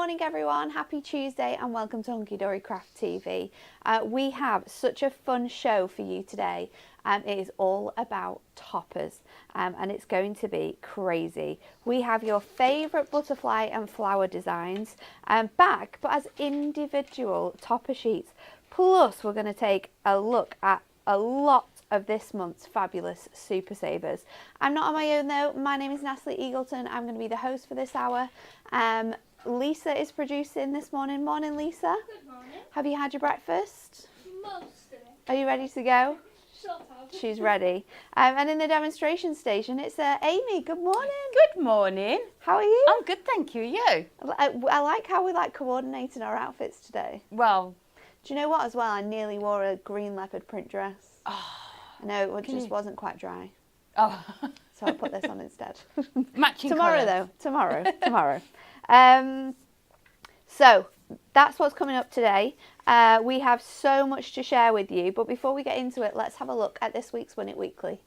morning everyone, happy Tuesday and welcome to Hunky Dory Craft TV. We have such a fun show for you today. It is all about toppers and it's going to be crazy. We have your favourite butterfly and flower designs back, but as individual topper sheets. Plus we're going to take a look at a lot of this month's fabulous Super Savers. I'm not on my own though. My name is Natalie Eagleton. I'm going to be the host for this hour. Lisa is producing this morning. Morning, Lisa. Good morning. Have you had your breakfast? Most of it. Are you ready to go? Sort of. She's ready. And in the demonstration station, it's Amy. Good morning. Good morning. How are you? I'm good, thank you. You? I like how we coordinating our outfits today. Well, do you know what as well? I nearly wore a green leopard print dress. oh, No, it just wasn't quite dry. oh. So I'll put this on instead. Matching Tomorrow colours. though, tomorrow. So that's what's coming up today. We have so much to share with you, but before we get into it, let's have a look at this week's Win It Weekly.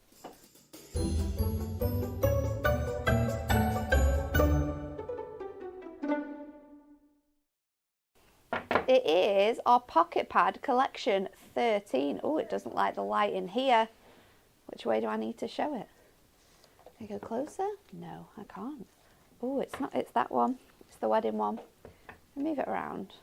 It is our Pocket Pad Collection 13. Oh, it doesn't like the light in here. Which way do I need to show it? Can I go closer? No, I can't. Oh, it's not. It's that one. It's the wedding one. Move it around.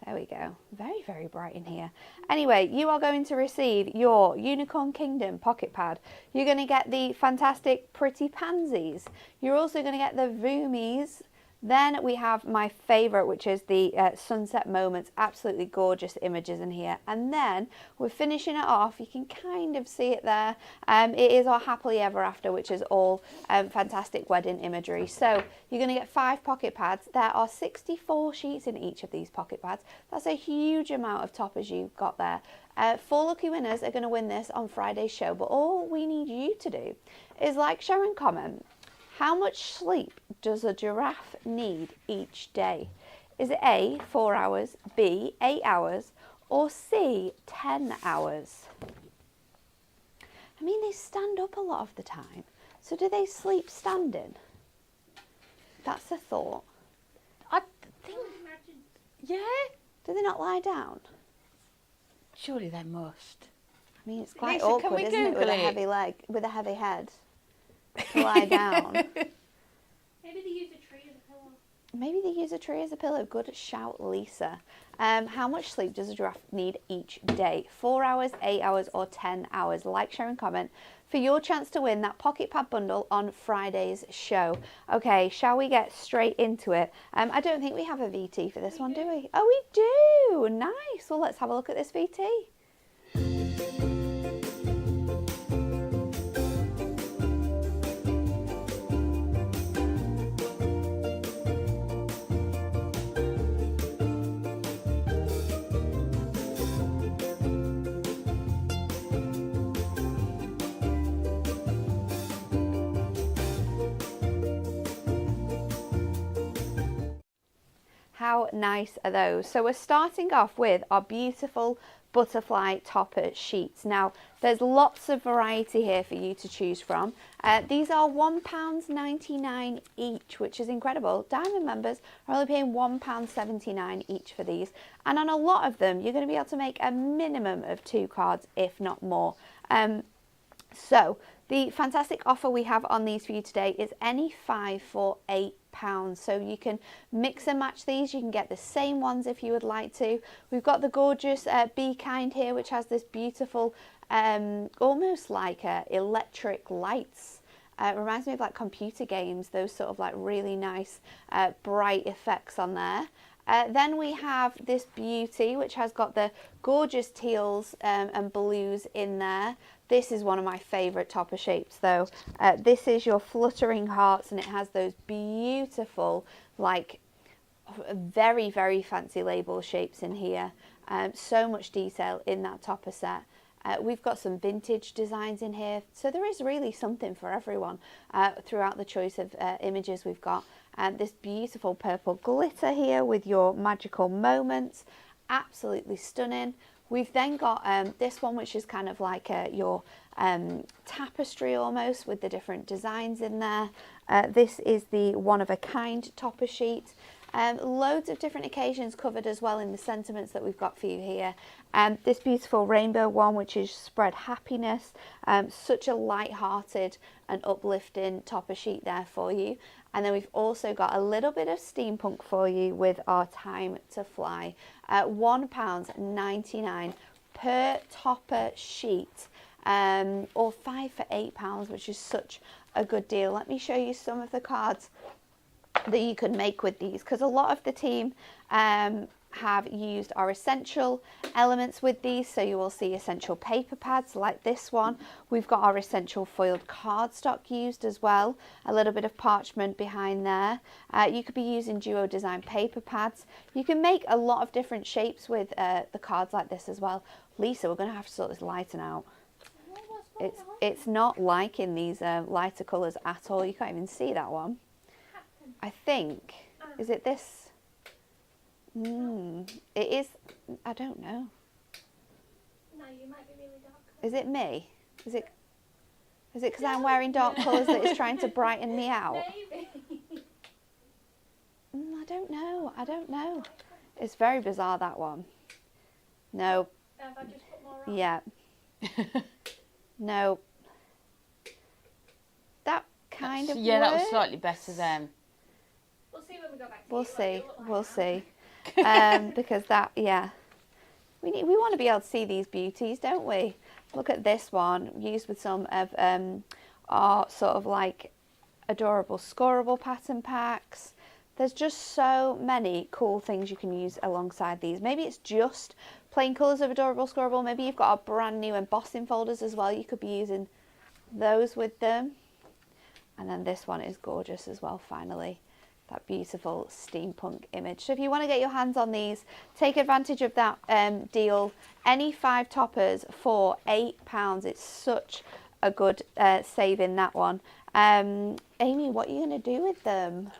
There we go. Very, very bright in here. Anyway, you are going to receive your Unicorn Kingdom Pocket Pad. You're going to get the fantastic Pretty Pansies. You're also going to get the Voomies. Then we have my favourite, which is the Sunset Moments. Absolutely gorgeous images in here. And then we're finishing it off. You can kind of see it there. It is our Happily Ever After, which is all fantastic wedding imagery. So you're going to get 5 pocket pads. There are 64 sheets in each of these pocket pads. That's a huge amount of toppers you've got there. 4 lucky winners are going to win this on Friday's show. But all we need you to do is like, share and comment. How much sleep does a giraffe need each day? Is it A, 4 hours, B, 8 hours, or C, 10 hours? I mean, they stand up a lot of the time. So do they sleep standing? That's a thought. I think, yeah. Do they not lie down? Surely they must. I mean, it's quite Lisa, can awkward, we isn't it, with Google a it? heavy leg, with a heavy head to lie down. Maybe they use a tree as a pillow. Maybe they use a tree as a pillow. Good shout, Lisa. How much sleep does a giraffe need each day? 4 hours, 8 hours, or 10 hours? Like, share, and comment for your chance to win that Pocket Pad bundle on Friday's show. Okay, shall we get straight into it? I don't think we have a VT for this one, do we? Oh, we do. Nice. Well, let's have a look at this VT. How nice are those? So we're starting off with our beautiful butterfly topper sheets. Now there's lots of variety here for you to choose from. These are £1.99 each, which is incredible. Diamond members are only paying £1.79 each for these, and on a lot of them you're going to be able to make a minimum of 2 cards, if not more. So the fantastic offer we have on these for you today is any 5 for £8. So you can mix and match these. You can get the same ones if you would like to. We've got the gorgeous Be Kind here, which has this beautiful almost like electric lights. It reminds me of like computer games, those sort of like really nice bright effects on there. Then we have this beauty, which has got the gorgeous teals and blues in there. This is one of my favourite topper shapes though. This is your Fluttering Hearts, and it has those beautiful, like, very, very fancy label shapes in here. So much detail in that topper set. We've got some vintage designs in here, so there is really something for everyone throughout the choice of images we've got. This beautiful purple glitter here with your magical moments, absolutely stunning. We've then got this one, which is kind of like your tapestry almost, with the different designs in there. This is the one of a kind topper sheet. Loads of different occasions covered as well in the sentiments that we've got for you here. This beautiful rainbow one, which is spread happiness. Such a light-hearted and uplifting topper sheet there for you. And then we've also got a little bit of steampunk for you with our Time to Fly. £1.99 per topper sheet, or 5 for £8, which is such a good deal. Let me show you some of the cards that you can make with these, because a lot of the team have used our essential elements with these. So you will see essential paper pads like this one. We've got our essential foiled cardstock used as well, a little bit of parchment behind there. You could be using duo design paper pads. You can make a lot of different shapes with the cards like this as well. Lisa, we're going to have to sort this lighting out. It's not liking these lighter colours at all. You can't even see that one. I think, is it this? It is, I don't know. No, you might be really dark. Is it me? Is it because I'm wearing dark colours that it's trying to brighten me out? Maybe. I don't know. It's very bizarre, that one. No. Have I just put more on? Yeah. No. That kind of Yeah, that was works. slightly better then. We'll see when we go back to We'll you what see. you look like We'll now. see. Because that, yeah. We want to be able to see these beauties, don't we? Look at this one, used with some of our sort of like adorable scoreable pattern packs. There's just so many cool things you can use alongside these. Maybe it's just plain colours of adorable scoreable. Maybe you've got our brand new embossing folders as well. You could be using those with them. And then this one is gorgeous as well, finally. That beautiful steampunk image. So if you want to get your hands on these, take advantage of that deal. Any 5 toppers for £8. It's such a good saving, that one. Amy, what are you going to do with them?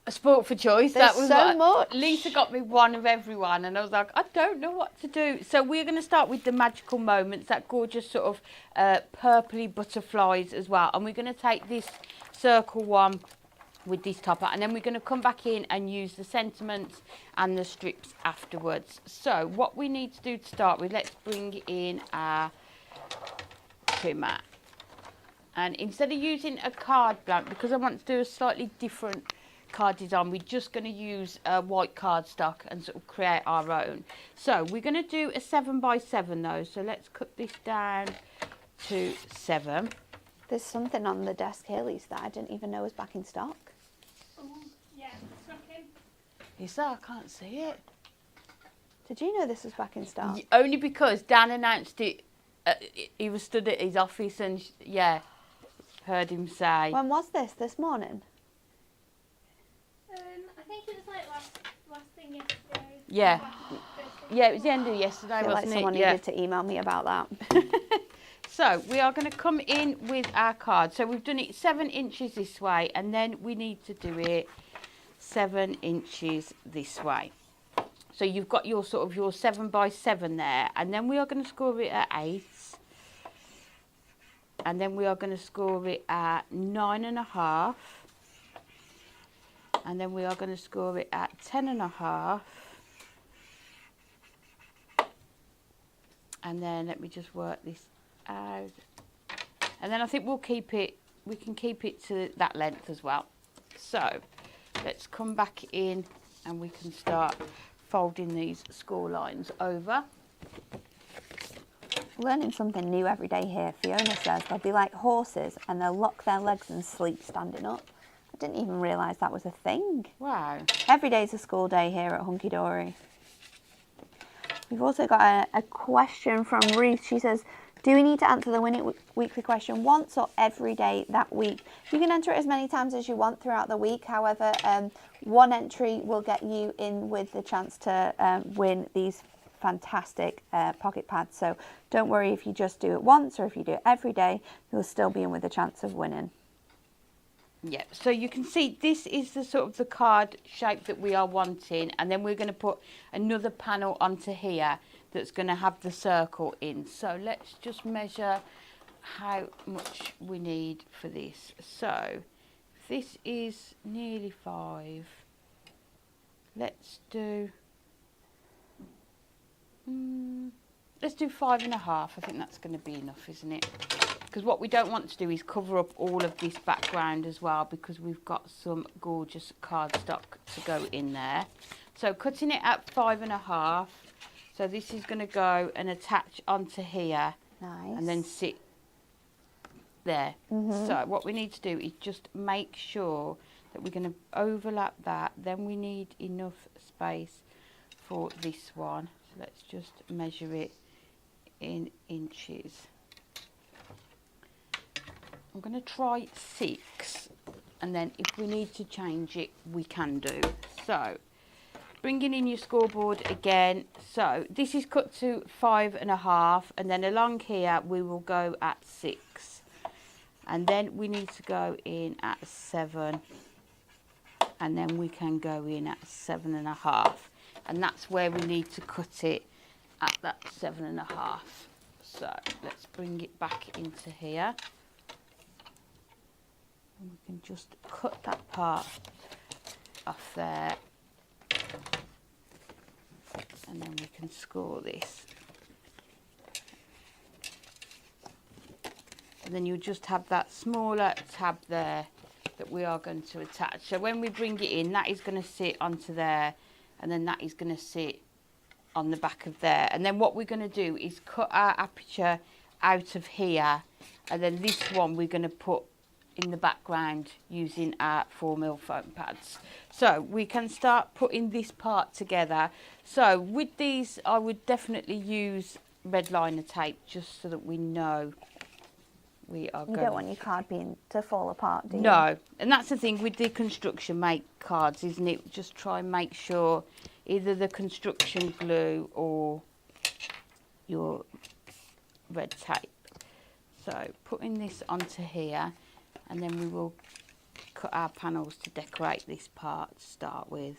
A sport for choice. There's that was so what much. Lisa got me one of everyone, and I was like, I don't know what to do. So we're going to start with the magical moments, that gorgeous sort of purpley butterflies as well. And we're going to take this circle one with this topper, and then we're going to come back in and use the sentiments and the strips afterwards. So what we need to do to start with, let's bring in our trimmer. And instead of using a card blank, because I want to do a slightly different card design, we're just going to use white cardstock and sort of create our own. So we're going to do a 7x7 though, so let's cut this down to 7. There's something on the desk here, Lisa, that I didn't even know was back in stock. Ooh, yeah, snuck in. Is that? I can't see it. Did you know this was back in stock? Only because Dan announced it. He was stood at his office and yeah, heard him say. When was this? This morning? I think it was like last thing yesterday. Yeah. First thing Yeah, it was the tomorrow. end of yesterday, I feel like wasn't someone it? Yeah. needed to email me about that. So we are going to come in with our card. So we've done it 7 inches this way, and then we need to do it 7 inches this way. So you've got your sort of your 7x7 there, and then we are going to score it at 8, and then we are going to score it at 9.5, and then we are going to score it at 10.5. And then let me just work this out. And then I think we can keep it to that length as well. So let's come back in and we can start folding these score lines over. Learning something new every day here. Fiona says they'll be like horses and they'll lock their legs and sleep standing up. I didn't even realise that was a thing. Wow. Every day's a school day here at Hunky Dory. We've also got a question from Ruth. She says, do we need to answer the weekly question once or every day that week? You can enter it as many times as you want throughout the week. However, one entry will get you in with the chance to win these fantastic pocket pads. So don't worry if you just do it once or if you do it every day, you'll still be in with a chance of winning. Yeah, so you can see this is the sort of the card shape that we are wanting, and then we're going to put another panel onto here that's going to have the circle in. So let's just measure how much we need for this. So this is nearly 5. let's do 5.5. I think that's going to be enough, isn't it? Because what we don't want to do is cover up all of this background as well, because we've got some gorgeous cardstock to go in there. So cutting it at 5.5. So this is going to go and attach onto here. Nice. And then sit there. So what we need to do is just make sure that we're going to overlap that. Then we need enough space for this one. So let's just measure it in inches. I'm going to try 6, and then if we need to change it, we can do. So bringing in your scoreboard again. So this is cut to 5.5, and then along here we will go at 6, and then we need to go in at 7, and then we can go in at 7.5, and that's where we need to cut it, at that 7.5. So let's bring it back into here, and we can just cut that part off there, and then we can score this, and then you'll just have that smaller tab there that we are going to attach. So when we bring it in, that is going to sit onto there, and then that is going to sit on the back of there. And then what we're going to do is cut our aperture out of here, and then this one we're going to put in the background using our 4mm foam pads. So we can start putting this part together. So with these, I would definitely use red liner tape, just so that we know we are going. You don't want your card to fall apart, do you? No, and that's the thing with the construction make cards, isn't it? Just try and make sure either the construction glue or your red tape. So putting this onto here, and then we will cut our panels to decorate this part to start with.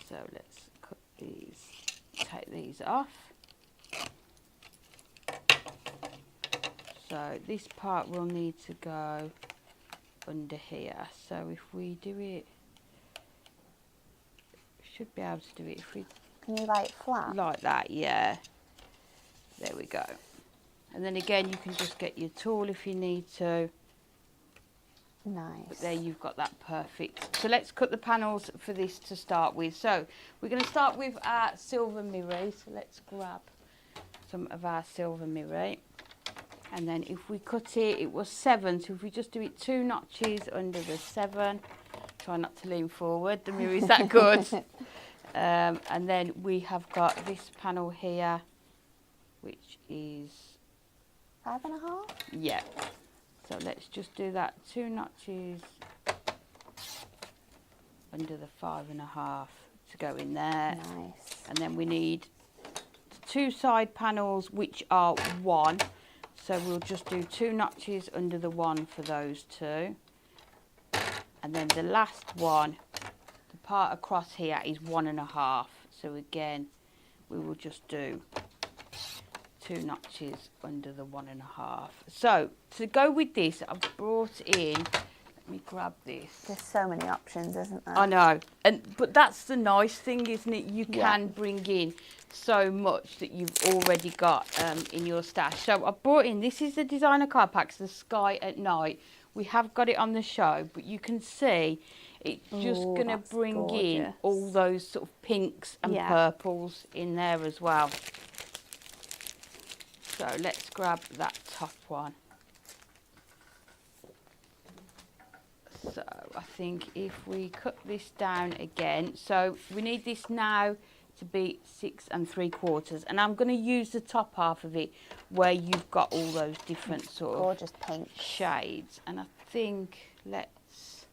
So let's cut these, take these off. So this part will need to go under here. So if we do it, should be able to do it if we... Can you lay it flat? Like that, yeah. There we go. And then again, you can just get your tool if you need to. Nice. But there you've got that perfect. So let's cut the panels for this to start with. So we're going to start with our silver mirror. So let's grab some of our silver mirror. And then if we cut it, it was 7. So if we just do it 2 notches under the 7. Try not to lean forward. The mirror is that good. And then we have got this panel here, which is 5.5? yeah. So let's just do that 2 notches under the 5.5 to go in there. Nice. And then we need 2 side panels, which are 1. So we'll just do 2 notches under the 1 for those 2. And then the last one, the part across here, is 1.5. So again, we will just do 2 notches under the 1.5. So to go with this, I've brought in, let me grab this. There's so many options, isn't there? I know, but that's the nice thing, isn't it? You can bring in so much that you've already got in your stash. So I brought in, this is the Designer Card Packs, the Sky at Night. We have got it on the show, but you can see it's just going to bring in all those sort of pinks and purples in there as well. So let's grab that top one. So I think if we cut this down again, so we need this now to be 6 3/4, and I'm going to use the top half of it where you've got all those different sort of gorgeous pink shades. And I think let's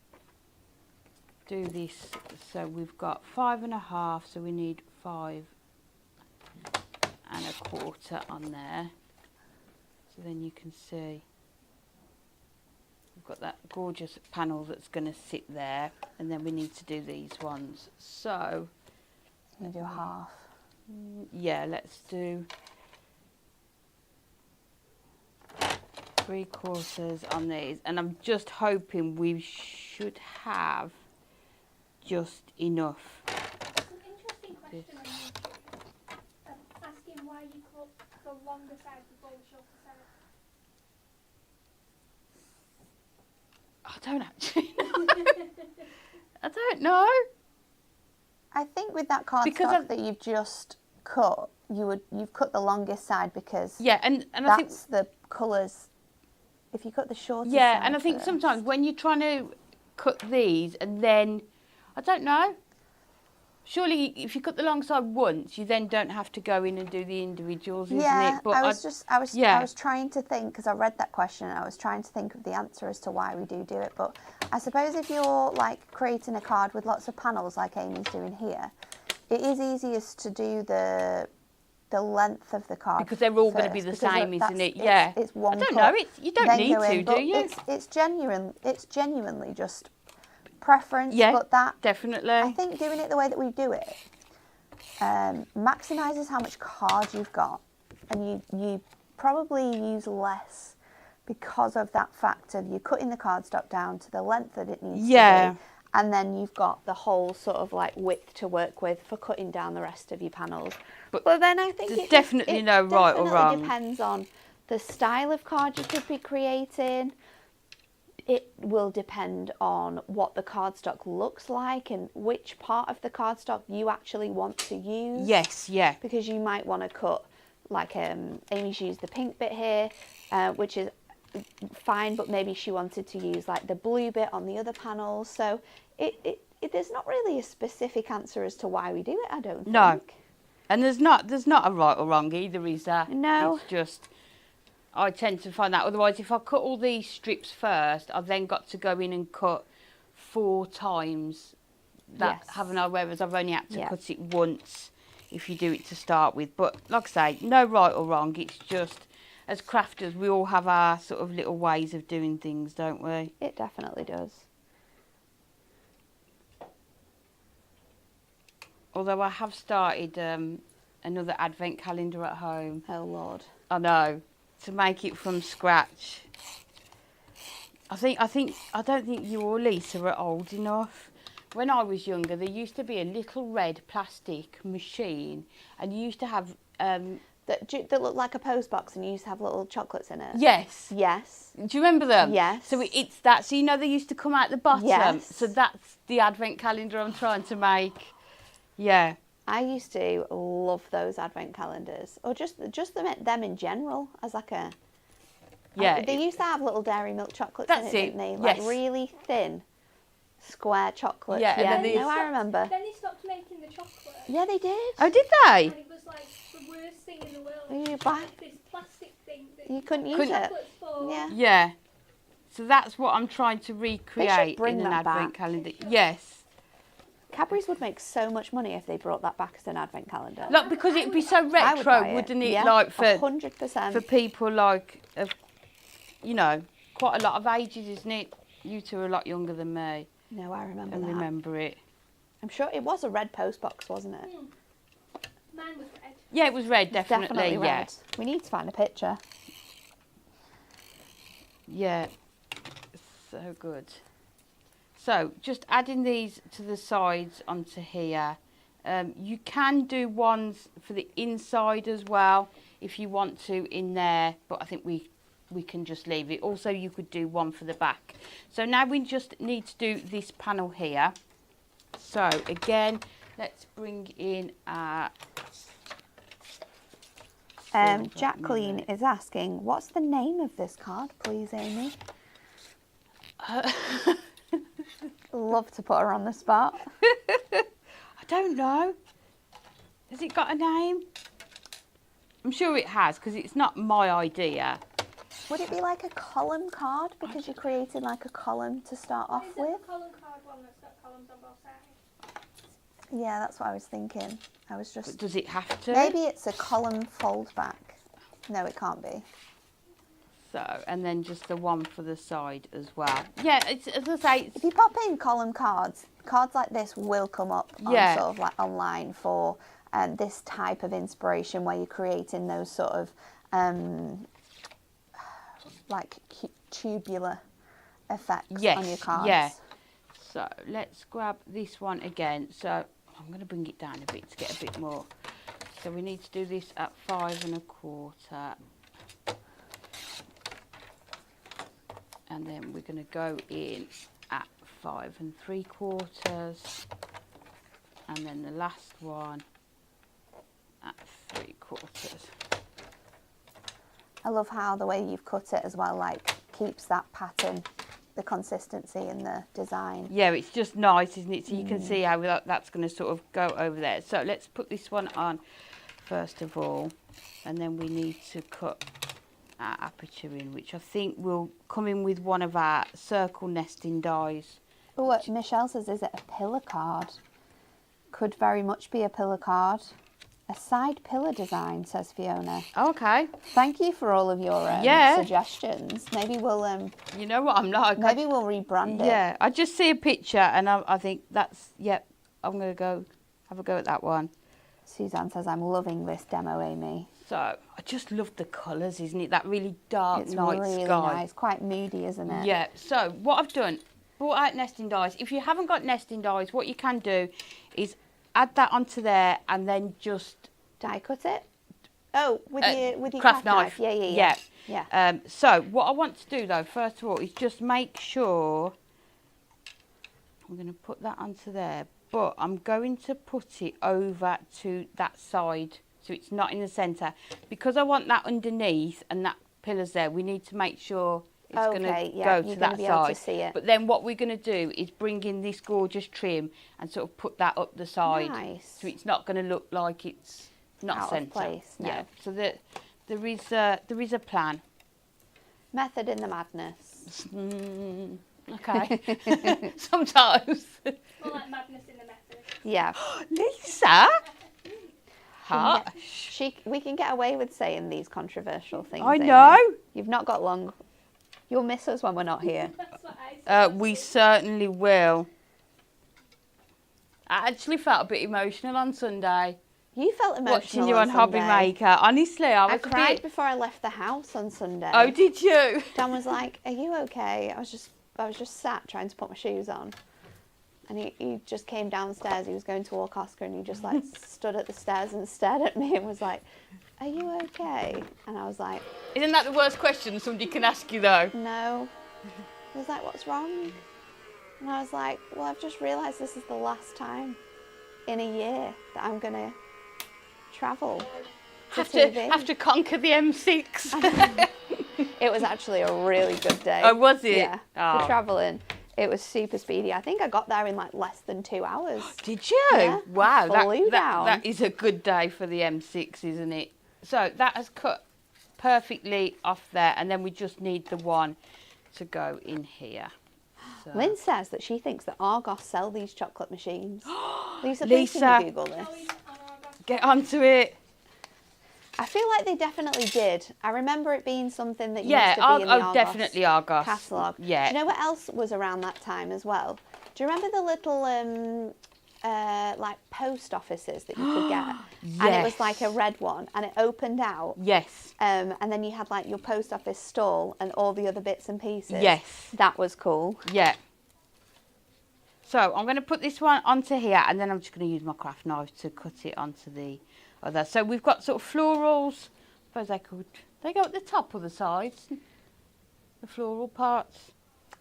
do this. So we've got 5.5, so we need 5 1/4 on there. So then you can see we've got that gorgeous panel that's going to sit there, and then we need to do these ones. So you do half. Yeah, let's do 3/4 on these, and I'm just hoping we should have just enough. It's an interesting question on YouTube. Asking why you cut the longer side before the shorter side. I don't actually know. I don't know. I think with that Because cardstock of- that you've just cut, you've cut the longest side because Yeah, and I think that's the colours. If you cut the shorter yeah, side and I think first- sometimes when you're trying to cut these and then I don't know. Surely, if you cut the long side once, you then don't have to go in and do the individuals, isn't yeah, it? But I was yeah. trying to think because I read that question. And I was trying to think of the answer as to why we do it. But I suppose if you're like creating a card with lots of panels, like Amy's doing here, it is easiest to do the length of the card because they're all going to be first, the because same, that's- isn't it? Yeah. It's one. I don't cut, know. You don't then need go to, in, do but you? It's genuinely just preference. Yeah, but that definitely. I think doing it the way that we do it maximises how much card you've got, and you probably use less because of that fact of you cutting the cardstock down to the length that it needs Yeah. to be, and then you've got the whole sort of like width to work with for cutting down the rest of your panels. But But then I think there's it definitely it no right or definitely wrong. depends on the style of card you could be creating. It will depend on what the cardstock looks like and which part of the cardstock you actually want to use. Yes, yeah. Because you might want to cut, like Amy's used the pink bit here, which is fine, but maybe she wanted to use like the blue bit on the other panels. So there's not really a specific answer as to why we do it, I don't No. think. And there's not a right or wrong either, is there? No. It's just I tend to find that otherwise if I cut all these strips first, I've then got to go in and cut 4 times that, Yes. haven't I? Whereas I've only had to Yeah. cut it once if you do it to start with. But like I say, no right or wrong. It's just as crafters, we all have our sort of little ways of doing things, don't we? It definitely does. Although I have started another advent calendar at home. Oh Lord. I know, to make it from scratch. I don't think you or Lisa are old enough. When I was younger, there used to be a little red plastic machine, and you used to have That looked like a post box and you used to have little chocolates in it. yes. Yes. Do you remember them? Yes. So it's that. So you know they used to come out the bottom. Yes. So that's the advent calendar I'm trying to make. Yeah. I used to love those advent calendars, or just them in general as like a. Yeah. They used to have little dairy milk chocolates That's in it, it, didn't they? Like yes. really thin, square chocolates. Yeah, and Yeah, then they no, I remember. Then they stopped making the chocolate. Yeah, they did. Oh, did they? And it was like the worst thing in the world. You It was buy- like this plastic thing that You couldn't use Couldn't- it. chocolates for. Yeah. Yeah. So that's what I'm trying to recreate bring in an that advent back. calendar. Yes. Cadbury's would make so much money if they brought that back as an advent calendar. Look, because it'd be so I would retro, buy it. wouldn't it? Yeah, Like for 100%. people like of, you know, quite a lot of ages, isn't it? You two are a lot younger than me No, I remember and that. remember it. I'm sure it was a red post box, wasn't it? Mine was red. Yeah, it was red, definitely. Definitely yeah. red. We need to find a picture. Yeah. So good. So just adding these to the sides onto here. You can do ones for the inside as well if you want to in there, but I think we can just leave it. Also, you could do one for the back. So now we just need to do this panel here. So again, let's bring in our Jacqueline is asking, what's the name of this card, please, Amy? Love to put her on the spot. I don't know. Has it got a name? I'm sure it has because it's not my idea. Would it be like a column card because you created like a column to start off Is it with? the column card one that's got columns on both sides? Yeah, that's what I was thinking. I was But just does it have to? maybe it's a column fold back. No, it can't be. So, and then just the one for the side as well. Yeah, it's, as I say, If it's, you pop in column cards like this will come up on Yeah. sort of like online for this type of inspiration where you're creating those sort of like tubular effects on your Yes, cards. yeah. So let's grab this one again. So I'm going to bring it down a bit to get a bit more. So we need to do this at 5 1/4. And then we're going to go in at 5 3/4. And then the last one at 3/4. I love how the way you've cut it as well, like keeps that pattern, the consistency in the design. Yeah, it's just nice, isn't it? So you can see how that's going to sort of go over there. So let's put this one on first of all, and then we need to cut our aperture in, which I think will come in with one of our circle nesting dies. Oh, Michelle says, is it a pillar card? Could very much be a pillar card. A side pillar design, says Fiona. Okay. Thank you for all of your Yeah. suggestions. Maybe we'll You know what I'm like? maybe we'll rebrand it. Yeah, I just see a picture and I think that's, yep, I'm going to go have a go at that one. Suzanne says, I'm loving this demo, Amy. So I just love the colours, isn't it? That really dark It's night really sky. nice, quite moody, isn't it? Yeah, so what I've done, brought out nesting dies. If you haven't got nesting dies, what you can do is add that onto there and then just Die cut it? Oh, with your craft knife. Yeah. So what I want to do though, first of all, is just make sure I'm going to put that onto there, but I'm going to put it over to that side so it's not in the centre, because I want that underneath and that pillar's there. We need to make sure it's going to go to that side. To see it. But then what we're going to do is bring in this gorgeous trim and sort of put that up the side. Nice. So it's not going to look like it's not Out of centre. place, no. Yeah. So that there is a plan. Method in the madness. Okay. Sometimes. More like madness in the method. Yeah. Lisa. Hush. We can get away with saying these controversial things. I Amy. know. You've not got long. You'll miss us when we're not here. That's what I said. We certainly will. I actually felt a bit emotional on Sunday. You felt emotional Watching you on Hobby Sunday. Maker. Honestly, I was I a cried bit... before I left the house on Sunday. Oh, did you? Dan was like, "Are you okay?" I was just sat trying to put my shoes on, and he just came downstairs. He was going to walk Oscar, and he just like stood at the stairs and stared at me and was like, "Are you okay?" And I was like, Isn't that the worst question somebody can ask you though? "No." He was like, "What's wrong?" And I was like, "Well, I've just realised this is the last time in a year that I'm gonna travel to TV." Have to conquer the M6. It was actually a really good day. Oh, was it? Yeah, Oh. for travelling. It was super speedy. I think I got there in like less than 2 hours. Did you? Yeah, Wow, flew down. that is a good day for the M6, isn't it? So that has cut perfectly off there, and then we just need the one to go in here. So. Lynn says that she thinks that Argos sell these chocolate machines. Lisa, please can Lisa. you Google this? Always on our Get onto it. I feel like they definitely did. I remember it being something that used Yeah, to be in the Argos definitely Argos. catalogue. Yeah. Do you know what else was around that time as well? Do you remember the little like post offices that you could get? And it was Yes. like a red one, and it opened out. Yes. And then you had like your post office stall and all the other bits and pieces. Yes. That was cool. Yeah. So I'm going to put this one onto here, and then I'm just going to use my craft knife to cut it onto the other. So we've got sort of florals. I suppose they go at the top or the sides, the floral parts.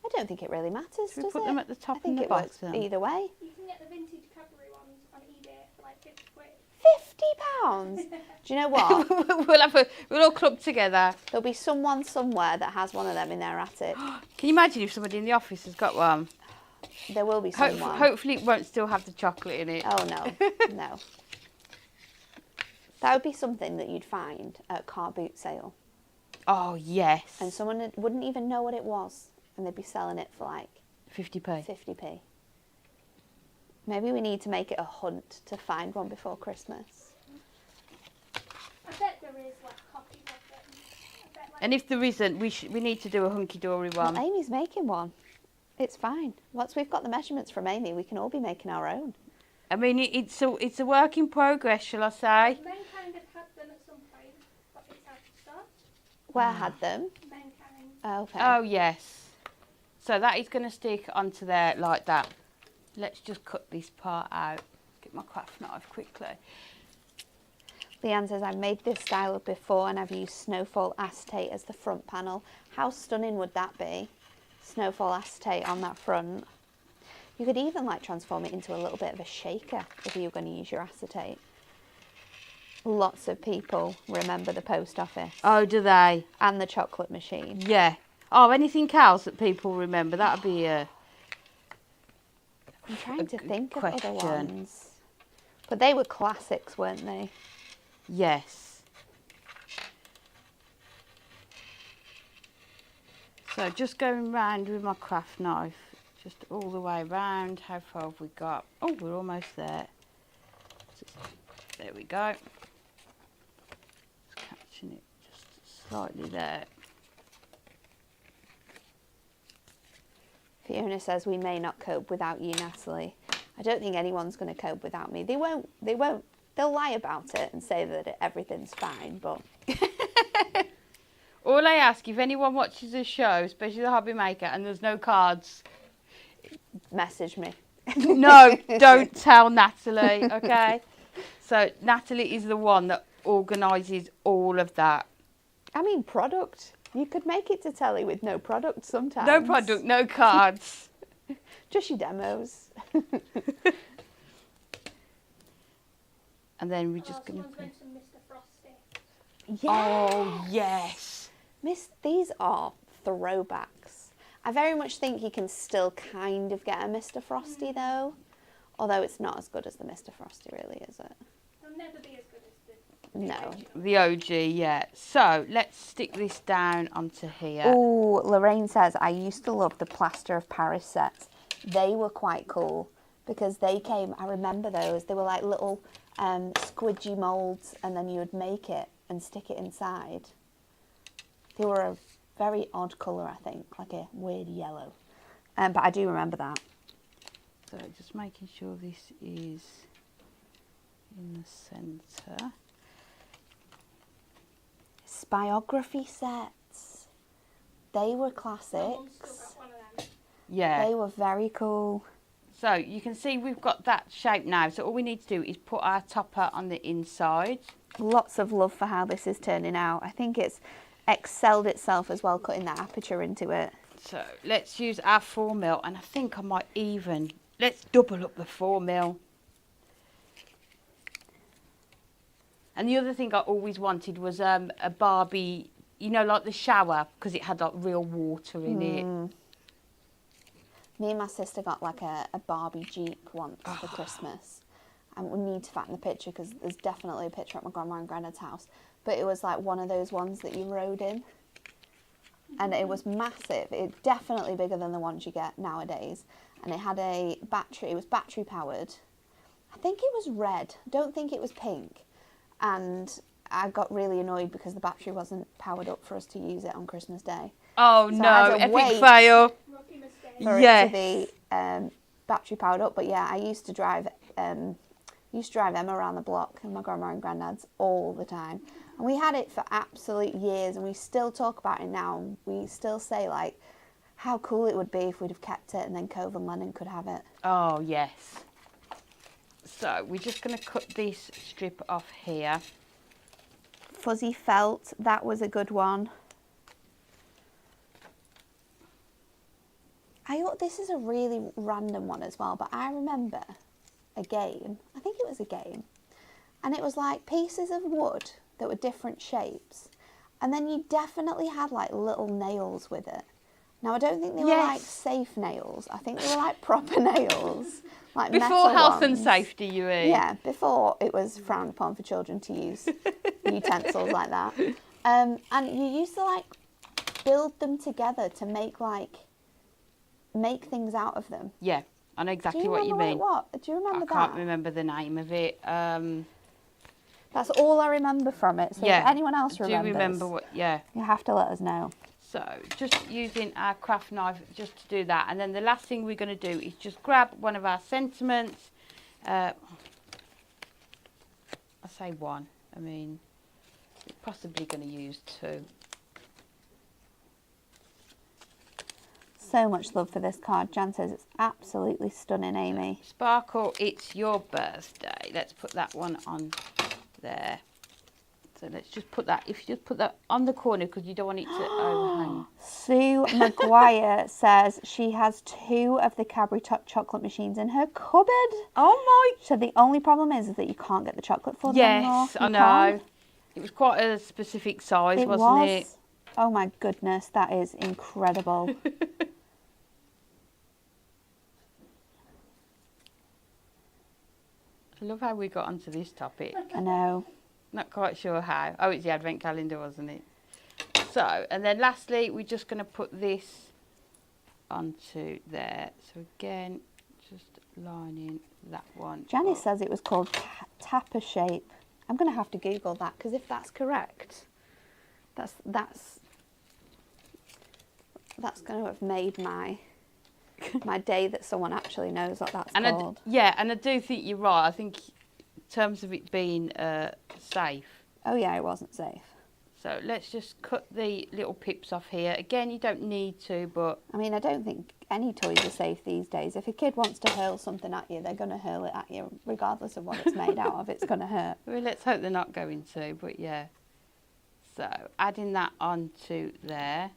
I don't think it really matters, Should we does put it? them at the top I think and the it works bottom? either way. You can get the vintage Cadbury ones on eBay for like 50 quid. £50. Do you know what? we'll all club together. There'll be someone somewhere that has one of them in their attic. Can you imagine if somebody in the office has got one? There will be someone. Hopefully it won't still have the chocolate in it. Oh no, no. That would be something that you'd find at a car boot sale, Oh, yes. and someone wouldn't even know what it was, and they'd be selling it for like 50p. 50p. Maybe we need to make it a hunt to find one before Christmas. I bet there is like copies of them. I bet like And if there isn't, we need to do a hunky-dory one. Well, Amy's making one. It's fine. Once we've got the measurements from Amy, we can all be making our own. I mean, it's a work in progress, shall I say? men kind of had them at some point, but it's hard to start. Where had them? Ben Canning. Oh, okay. Oh, yes. So that is going to stick onto there like that. Let's just cut this part out. Get my craft knife quickly. Leanne says, I've made this style before and I've used Snowfall acetate as the front panel. How stunning would that be? Snowfall acetate on that front. You could even like transform it into a little bit of a shaker if you were going to use your acetate. Lots of people remember the post office Oh, do they? and the chocolate machine. Yeah. Oh, anything else that people remember? That would be a... I'm trying to good think of other question. ones. But they were classics, weren't they? Yes. So just going round with my craft knife, just all the way round. How far have we got? Oh, we're almost there. There we go. Just catching it just slightly there. Fiona says, we may not cope without you, Natalie. I don't think anyone's going to cope without me. They won't. They'll lie about it and say that everything's fine, but... All I ask, if anyone watches this show, especially the Hobby Maker, and there's no cards, Message me. no, don't tell Natalie, okay? So Natalie is the one that organises all of that. I mean, product. You could make it to telly with no product sometimes. No product, no cards. Just your demos. And then we're just going to Someone's put... mentioned Mr. Frosty. Oh, yes. These are throwbacks. I very much think you can still kind of get a Mr. Frosty though. Although it's not as good as the Mr. Frosty really, is it? They'll never be as good as the No. The OG, yeah. So let's stick this down onto here. Oh, Lorraine says, I used to love the Plaster of Paris sets. They were quite cool because they came, I remember those, they were like little squidgy moulds and then you would make it and stick it inside. They were a very odd colour, I think, like a weird yellow. But I do remember that. So just making sure this is in the centre. Biography sets. They were My mum's still classics. got one of them. Yeah. They were very cool. So you can see we've got that shape now. So all we need to do is put our topper on the inside. Lots of love for how this is turning out. I think it's excelled itself as well, cutting that aperture into it. So let's use our 4mm, and I think I might even, let's double up the 4mm. And the other thing I always wanted was a Barbie, you know, like the shower, because it had like real water in it. Me and my sister got like a Barbie Jeep once for Christmas. And we need to find the picture because there's definitely a picture at my grandma and granddad's house. But it was like one of those ones that you rode in. And it was massive. It definitely bigger than the ones you get nowadays. And it had a battery. It was battery powered. I think it was red. I don't think it was pink. And I got really annoyed because the battery wasn't powered up for us to use it on Christmas Day. Oh So I no, had to epic wait. fail. Rookie mistake. For Yes. it to be battery powered up. But yeah, I used to drive Emma around the block and my grandma and granddad's all the time. And we had it for absolute years and we still talk about it now. We still say like how cool it would be if we'd have kept it and then Cove and Lennon could have it. Oh yes. So we're just going to cut this strip off here. Fuzzy felt, that was a good one. This is a really random one as well, but I remember a game, I think it was a game, and it was like pieces of wood that were different shapes, and then you definitely had like little nails with it. Now I don't think they were like safe nails, I think they were like proper nails. Like Before metal health and ones. safety, you mean? Yeah, before it was frowned upon for children to use utensils like that. And you used to like build them together to make things out of them. Yeah, I know exactly what you remember mean. What? Do you remember I that? can't remember the name of it. That's all I remember from it. So if anyone else do remembers, remember what? Yeah. you have to let us know. So just using our craft knife just to do that, and then the last thing we're going to do is just grab one of our sentiments. I say one. I mean, we're possibly going to use two. So much love for this card. Jan says it's absolutely stunning, Amy. Sparkle, it's your birthday. Let's put that one on there. So let's just put that, if you just put that on the corner because you don't want it to overhang. Sue Maguire says she has 2 of the Cadbury chocolate machines in her cupboard. Oh So the only problem is that you can't get the chocolate for my! them anymore. Yes, I You know. can't. It was quite a specific size, It wasn't was. it? Oh my goodness, that is incredible. I love how we got onto this topic. I know. Not quite sure how. Oh, it's the advent calendar, wasn't it? So, and then lastly, we're just going to put this onto there. So again, just lining that one. Janice up. says it was called Tapper Shape. I'm going to have to Google that because if that's correct, that's going to have made my day that someone actually knows what that's called. Yeah, and I do think you're right. I think in terms of it being safe. Oh yeah, it wasn't safe. So let's just cut the little pips off here. Again, you don't need to, but... I mean, I don't think any toys are safe these days. If a kid wants to hurl something at you, they're going to hurl it at you, regardless of what it's made out of. It's going to hurt. Well, let's hope they're not going to, but yeah. So adding that onto there.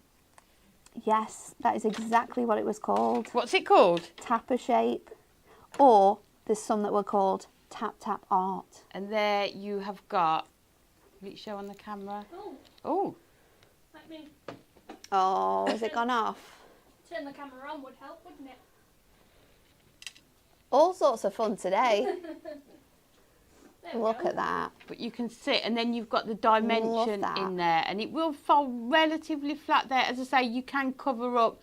Yes, that is exactly what it was called. What's it called? Tapper Shape. Or there's some that were called Tap Tap Art. And there you have got... Will it show on the camera? Oh, Oh, let me Oh, has it gone off? turn the camera on would help, wouldn't it? All sorts of fun today. There we Look go. at that. but you can sit, and then you've got the dimension that. in there, and it will fall relatively flat there. As I say, you can cover up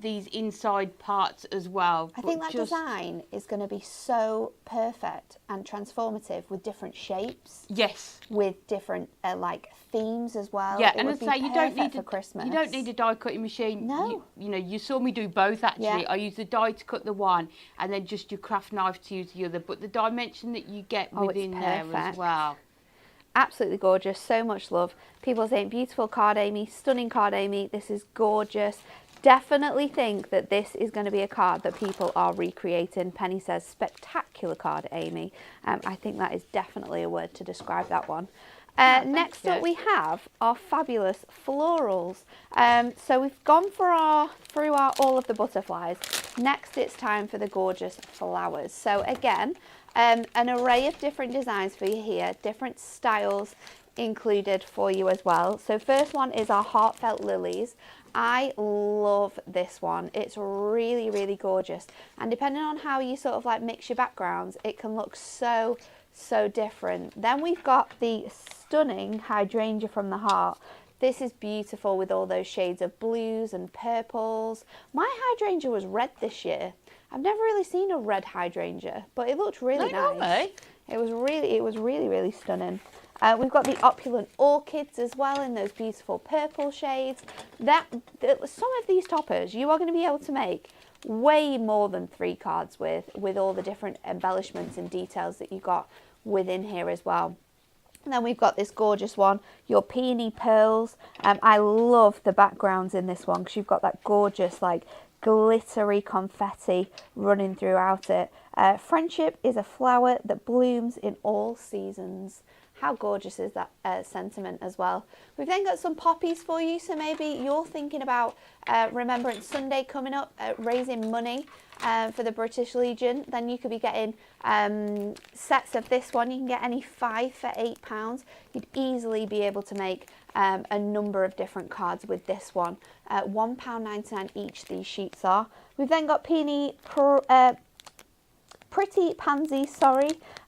these inside parts as well. I but think that just- design is going to be so perfect and transformative with different shapes, Yes. with different like themes as well. Yeah, It and would I'd be say you don't perfect need for Christmas. You don't need a die cutting machine. No. You know, you saw me do both actually. Yeah. I use the die to cut the one, and then just your craft knife to use the other. But the dimension that you get Oh, it's within there as perfect. well. Absolutely gorgeous. So much love. People are saying beautiful card, Amy. Stunning card, Amy. This is gorgeous. Definitely think that this is going to be a card that people are recreating. Penny says spectacular card, Amy. I think that is definitely a word to describe that one. Next up you. we have our fabulous florals. So we've gone through all of the butterflies. Next it's time for the gorgeous flowers. So again, an array of different designs for you here, different styles included for you as well. So first one is our heartfelt lilies. I love this one. It's really, really gorgeous. And depending on how you sort of like mix your backgrounds, it can look so different. Then we've got the stunning hydrangea from the heart. This is beautiful with all those shades of blues and purples. My hydrangea was red this year. I've never really seen a red hydrangea, but it looked really No, nice. me. It was really stunning. We've got the opulent orchids as well in those beautiful purple shades. Some of these toppers you are going to be able to make way more than 3 cards with all the different embellishments and details that you got within here as well. And then we've got this gorgeous one, your peony pearls. I love the backgrounds in this one because you've got that gorgeous like glittery confetti running throughout it. Friendship is a flower that blooms in all seasons. How gorgeous is that sentiment as well. We've then got some poppies for you, so maybe you're thinking about Remembrance Sunday coming up, raising money for the British Legion. Then you could be getting sets of this one. You can get any 5 for £8. You'd easily be able to make a number of different cards with this one. £1.99 each these sheets are. We've then got Pretty Pansy,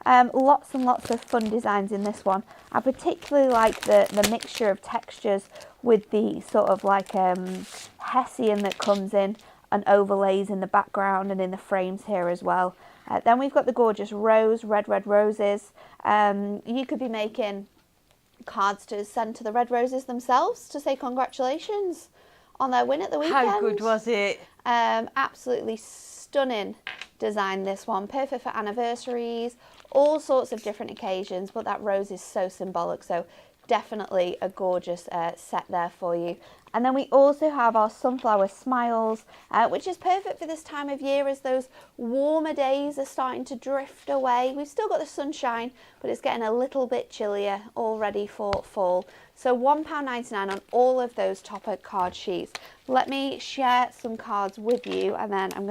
lots and lots of fun designs in this one. I particularly like the mixture of textures with the sort of like hessian that comes in and overlays in the background and in the frames here as well. Then we've got the gorgeous rose, red roses. You could be making cards to send to the red roses themselves to say congratulations on their win at the weekend. How good was it? Absolutely stunning design, this one. Perfect for anniversaries, all sorts of different occasions, but that rose is so symbolic. So definitely a gorgeous set there for you. And then we also have our Sunflower Smiles, which is perfect for this time of year as those warmer days are starting to drift away. We've still got the sunshine, but it's getting a little bit chillier, all ready for fall. So £1.99 on all of those topper card sheets. Let me share some cards with you, and then I'm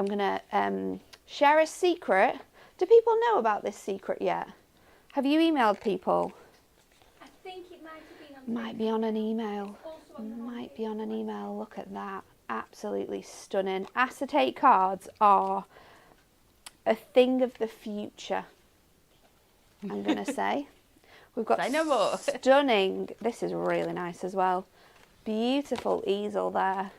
gonna share a secret. Do people know about this secret yet? Have you emailed people? I think it might have been on. Might be on an email. Also on the Might be on an email. Look at that. Absolutely stunning. Acetate cards are a thing of the future, I'm going to say. We've got Say no more. stunning. This is really nice as well. Beautiful easel there.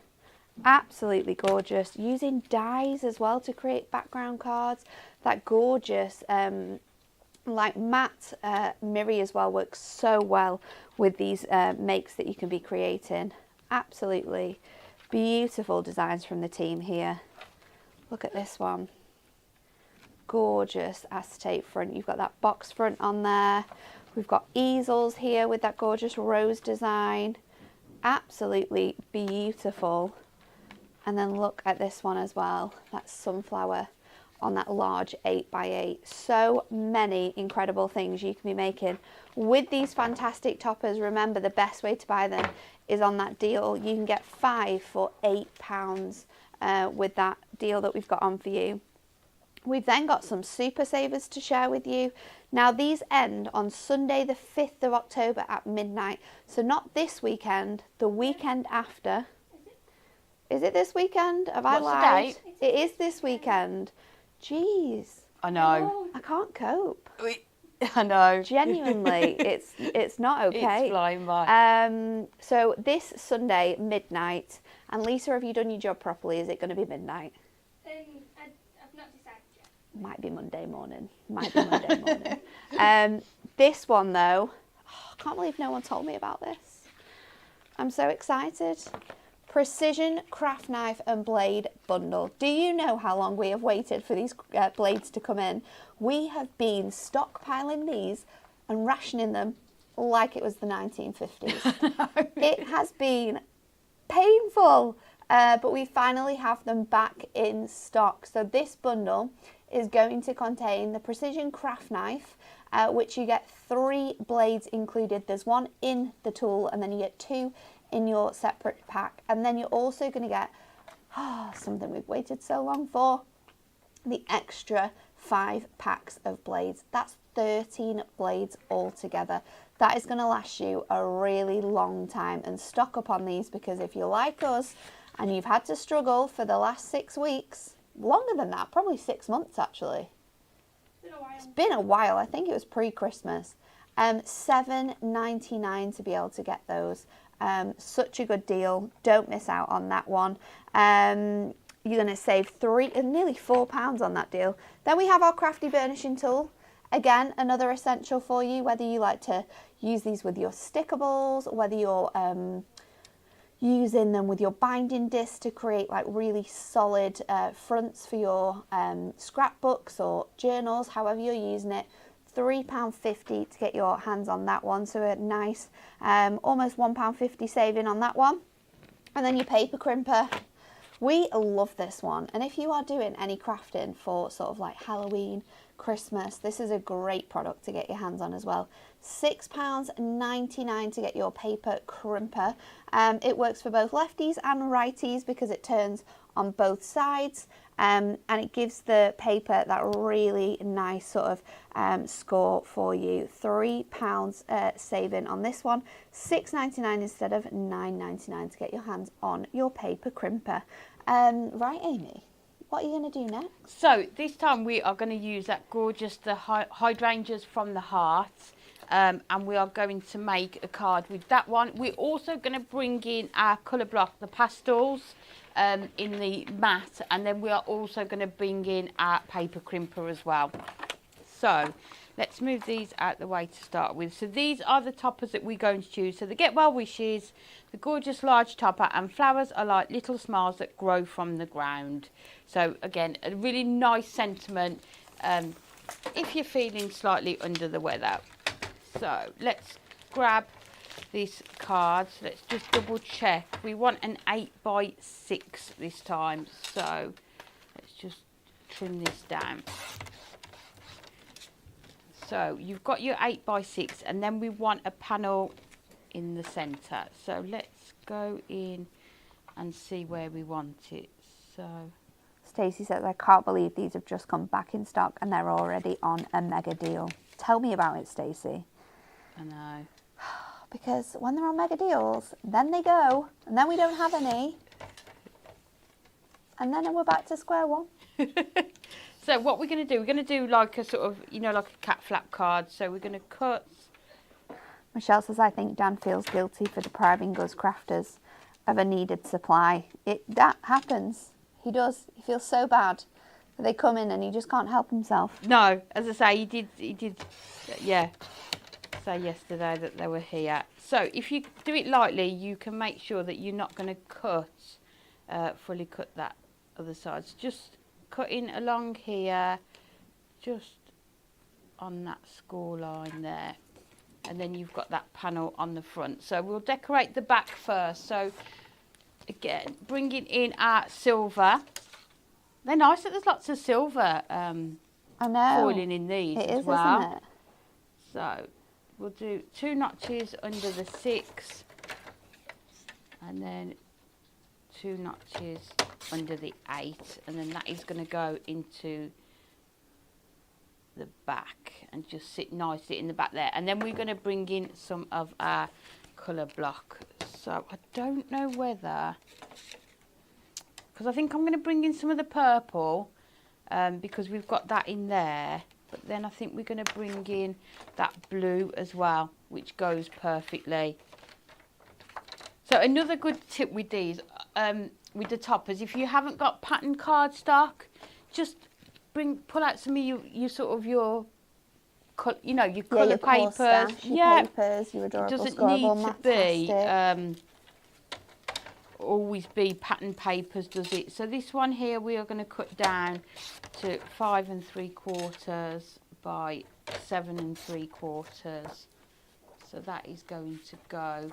Absolutely gorgeous. Using dies as well to create background cards. That gorgeous like matte mirror as well works so well with these makes that you can be creating. Absolutely beautiful designs from the team here. Look at this one. Gorgeous acetate front. You've got that box front on there. We've got easels here with that gorgeous rose design. Absolutely beautiful. And then look at this one as well. That sunflower on that large 8x8. So many incredible things you can be making with these fantastic toppers. Remember, the best way to buy them is on that deal. You can get 5 for £8 with that deal that we've got on for you. We've then got some super savers to share with you. Now these end on Sunday the 5th of October at midnight. So not this weekend, the weekend after. Is it this weekend? Have I What's the lied? date? It is this weekend. Jeez, I know. I can't cope. I know. Genuinely, it's not okay. It's flying by. So this Sunday midnight, and Lisa, have you done your job properly? Is it going to be midnight? I've not decided yet. Might be Monday morning. Might be Monday morning. This one though, I can't believe no one told me about this. I'm so excited. Precision craft knife and blade bundle. Do you know how long we have waited for these blades to come in? We have been stockpiling these and rationing them like it was the 1950s. It has been painful, but we finally have them back in stock. So this bundle is going to contain the precision craft knife, which you get 3 blades included. There's one in the tool, and then you get 2 in your separate pack. And then you're also going to get something we've waited so long for, the extra 5 packs of blades. That's 13 blades altogether. That is going to last you a really long time, and stock up on these, because if you're like us and you've had to struggle for the last 6 weeks, longer than that, probably 6 months actually. It's been a while. It's been a while. I think it was pre-Christmas. $7.99 to be able to get those. Such a good deal. Don't miss out on that one. You're going to save nearly £4 on that deal. Then we have our crafty burnishing tool. Again, another essential for you, whether you like to use these with your stickables, whether you're using them with your binding disc to create like really solid fronts for your scrapbooks or journals, however you're using it. £3.50 to get your hands on that one, so a nice almost £1.50 saving on that one. And then your paper crimper. We love this one, and if you are doing any crafting for sort of like Halloween, Christmas, this is a great product to get your hands on as well. £6.99 to get your paper crimper. It works for both lefties and righties because it turns on both sides, and it gives the paper that really nice sort of score for you. £3 saving on this one, £6.99 instead of £9.99 to get your hands on your paper crimper. Right, Amy, what are you going to do next? So this time we are going to use that gorgeous, the hydrangeas from the heart. And we are going to make a card with that one. We're also going to bring in our colour block, the pastels, in the matte, and then we are also going to bring in our paper crimper as well. So let's move these out the way to start with. So these are the toppers that we're going to choose. So the Get Well Wishes, the gorgeous large topper, and flowers are like little smiles that grow from the ground. So again, a really nice sentiment if you're feeling slightly under the weather. So let's grab this card. So let's just double check. We want an 8x6 this time. So let's just trim this down. So you've got your 8x6, and then we want a panel in the centre. So let's go in and see where we want it. So Stacey says, I can't believe these have just come back in stock and they're already on a mega deal. Tell me about it, Stacey. I know. Because when they're on mega deals, then they go, and then we don't have any. And then we're back to square one. So what we're going to do, we're going to do like a sort of, you know, like a cat flap card. So we're going to cut. Michelle says, I think Dan feels guilty for depriving us crafters of a needed supply. That happens. He does. He feels so bad that they come in and he just can't help himself. No, as I say, he did, yeah, say yesterday that they were here. So if you do it lightly, you can make sure that you're not going to fully cut that other side. So just cutting along here, just on that score line there. And then you've got that panel on the front. So we'll decorate the back first. So again, bringing in our silver. They're nice that there's lots of silver I know. foiling in these It as is, well. isn't it? So we'll do 2 notches under the 6, and then 2 notches under the 8, and then that is going to go into the back and just sit nicely in the back there. And then we're going to bring in some of our colour block. So I don't know whether, because I think I'm going to bring in some of the purple because we've got that in there. But then I think we're going to bring in that blue as well, which goes perfectly. So another good tip with these, with the toppers, if you haven't got pattern cardstock, just pull out some of your sort of your colour your papers. stash, your papers, your It adorable doesn't scribble, need to be Matastic. always be pattern papers, does it? So this one here we are going to cut down to 5 3/4 by 7 3/4. So that is going to go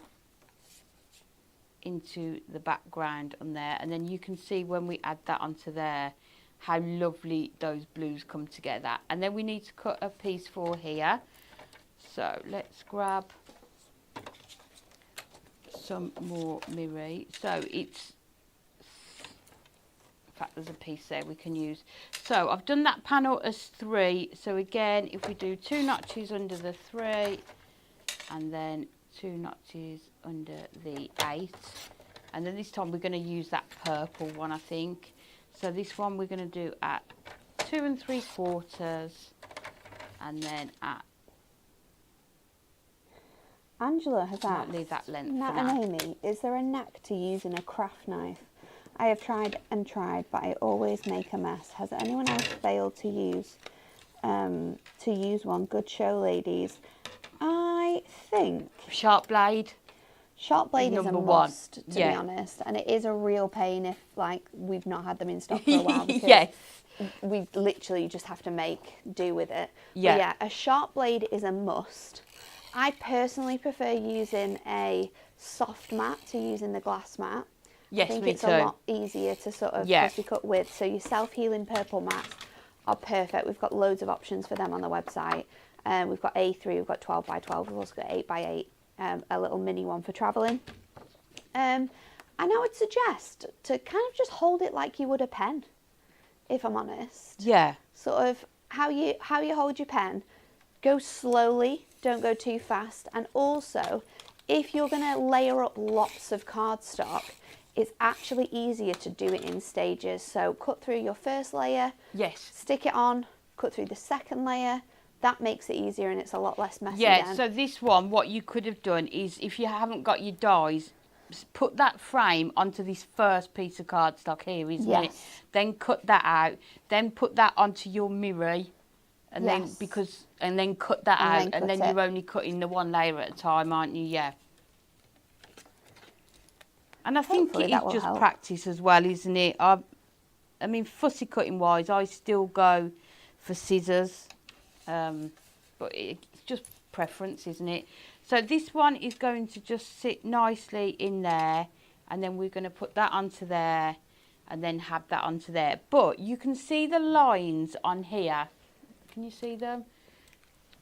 into the background on there, and then you can see when we add that onto there how lovely those blues come together. And then we need to cut a piece for here. So let's grab some more mirror. So it's, in fact there's a piece there we can use. So I've done that panel as 3. So again, if we do 2 notches under the 3 and then 2 notches under the 8, and then this time we're going to use that purple one, I think. So this one we're going to do at 2 3/4 and then at, Angela has might asked, leave that length Nat for now. and Amy, is there a knack to using a craft knife? I have tried and tried, but I always make a mess. Has anyone else failed to use one? Good show, ladies. I think Sharp blade. sharp blade is a number one. must, to Yeah. be honest, and it is a real pain if like we've not had them in stock for a while because Yes. we literally just have to make do with it. Yeah. But yeah, a sharp blade is a must. I personally prefer using a soft mat to using the glass mat. Yes, I think me it's too. a lot easier to sort of Yeah. fussy cut with. So your self-healing purple mats are perfect. We've got loads of options for them on the website. We've got A3, we've got 12 by 12, we've also got 8 by 8, a little mini one for travelling. And I would suggest to kind of just hold it like you would a pen, if I'm honest. Yeah. Sort of how you hold your pen. Go slowly, don't go too fast. And also, if you're going to layer up lots of cardstock, it's actually easier to do it in stages. So cut through your first layer, Yes. stick it on, cut through the second layer. That makes it easier and it's a lot less messy Yeah, then. so this one, what you could have done is, if you haven't got your dies, put that frame onto this first piece of cardstock here, isn't it? Yes. Then cut that out, then put that onto your mirror, and Yes. then cut that And out, then and then cut it. you're only cutting the one layer at a time, aren't you? Yeah. And I think Hopefully it that is will just help. practice as well, isn't it? I mean, fussy cutting wise, I still go for scissors, but it's just preference, isn't it? So this one is going to just sit nicely in there, and then we're going to put that onto there and then have that onto there. But you can see the lines on here. Can you see them?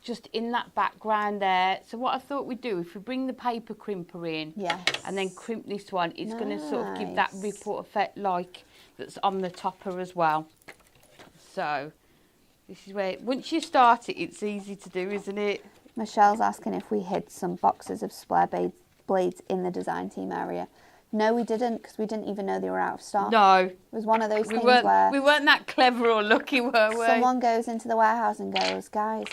Just in that background there. So what I thought we'd do, if we bring the paper crimper in, Yes. and then crimp this one, it's going to sort of give that Nice. ripple effect like that's on the topper as well. So this is where, once you start it, it's easy to do, isn't it? Michelle's asking if we hid some boxes of square blades in the design team area. No, we didn't, because we didn't even know they were out of stock. No. It was one of those We things weren't, where we weren't that clever or lucky, were we? someone goes into the warehouse and goes, guys,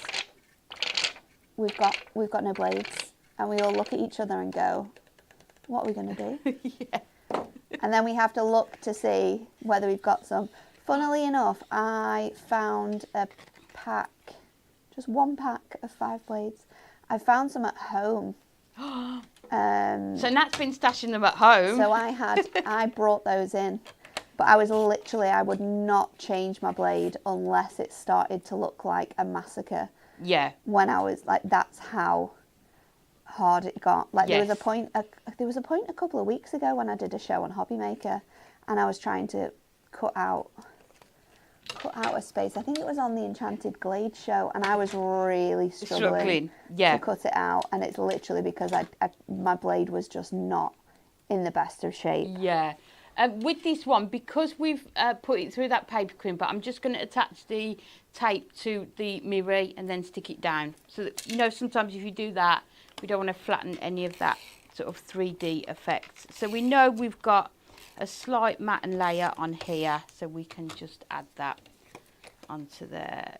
we've got no blades. And we all look at each other and go, what are we going to do? Yeah. And then we have to look to see whether we've got some. Funnily enough, I found a pack, just one pack of 5 blades. I found some at home. So Nat's been stashing them at home. So I brought those in, but I would not change my blade unless it started to look like a massacre. Yeah. When I was like, that's how hard it got. Like there was a Yes. point a couple of weeks ago when I did a show on Hobby Maker, and I was trying to cut out a space. I think it was on the Enchanted Glade show, and I was really struggling Yeah. to cut it out, and it's literally because my blade was just not in the best of shape. Yeah. With this one, because we've put it through that paper crimper, I'm just going to attach the tape to the mirror and then stick it down. So that, you know, sometimes if you do that, we don't want to flatten any of that sort of 3D effects. So we know we've got a slight matte layer on here, so we can just add that onto there.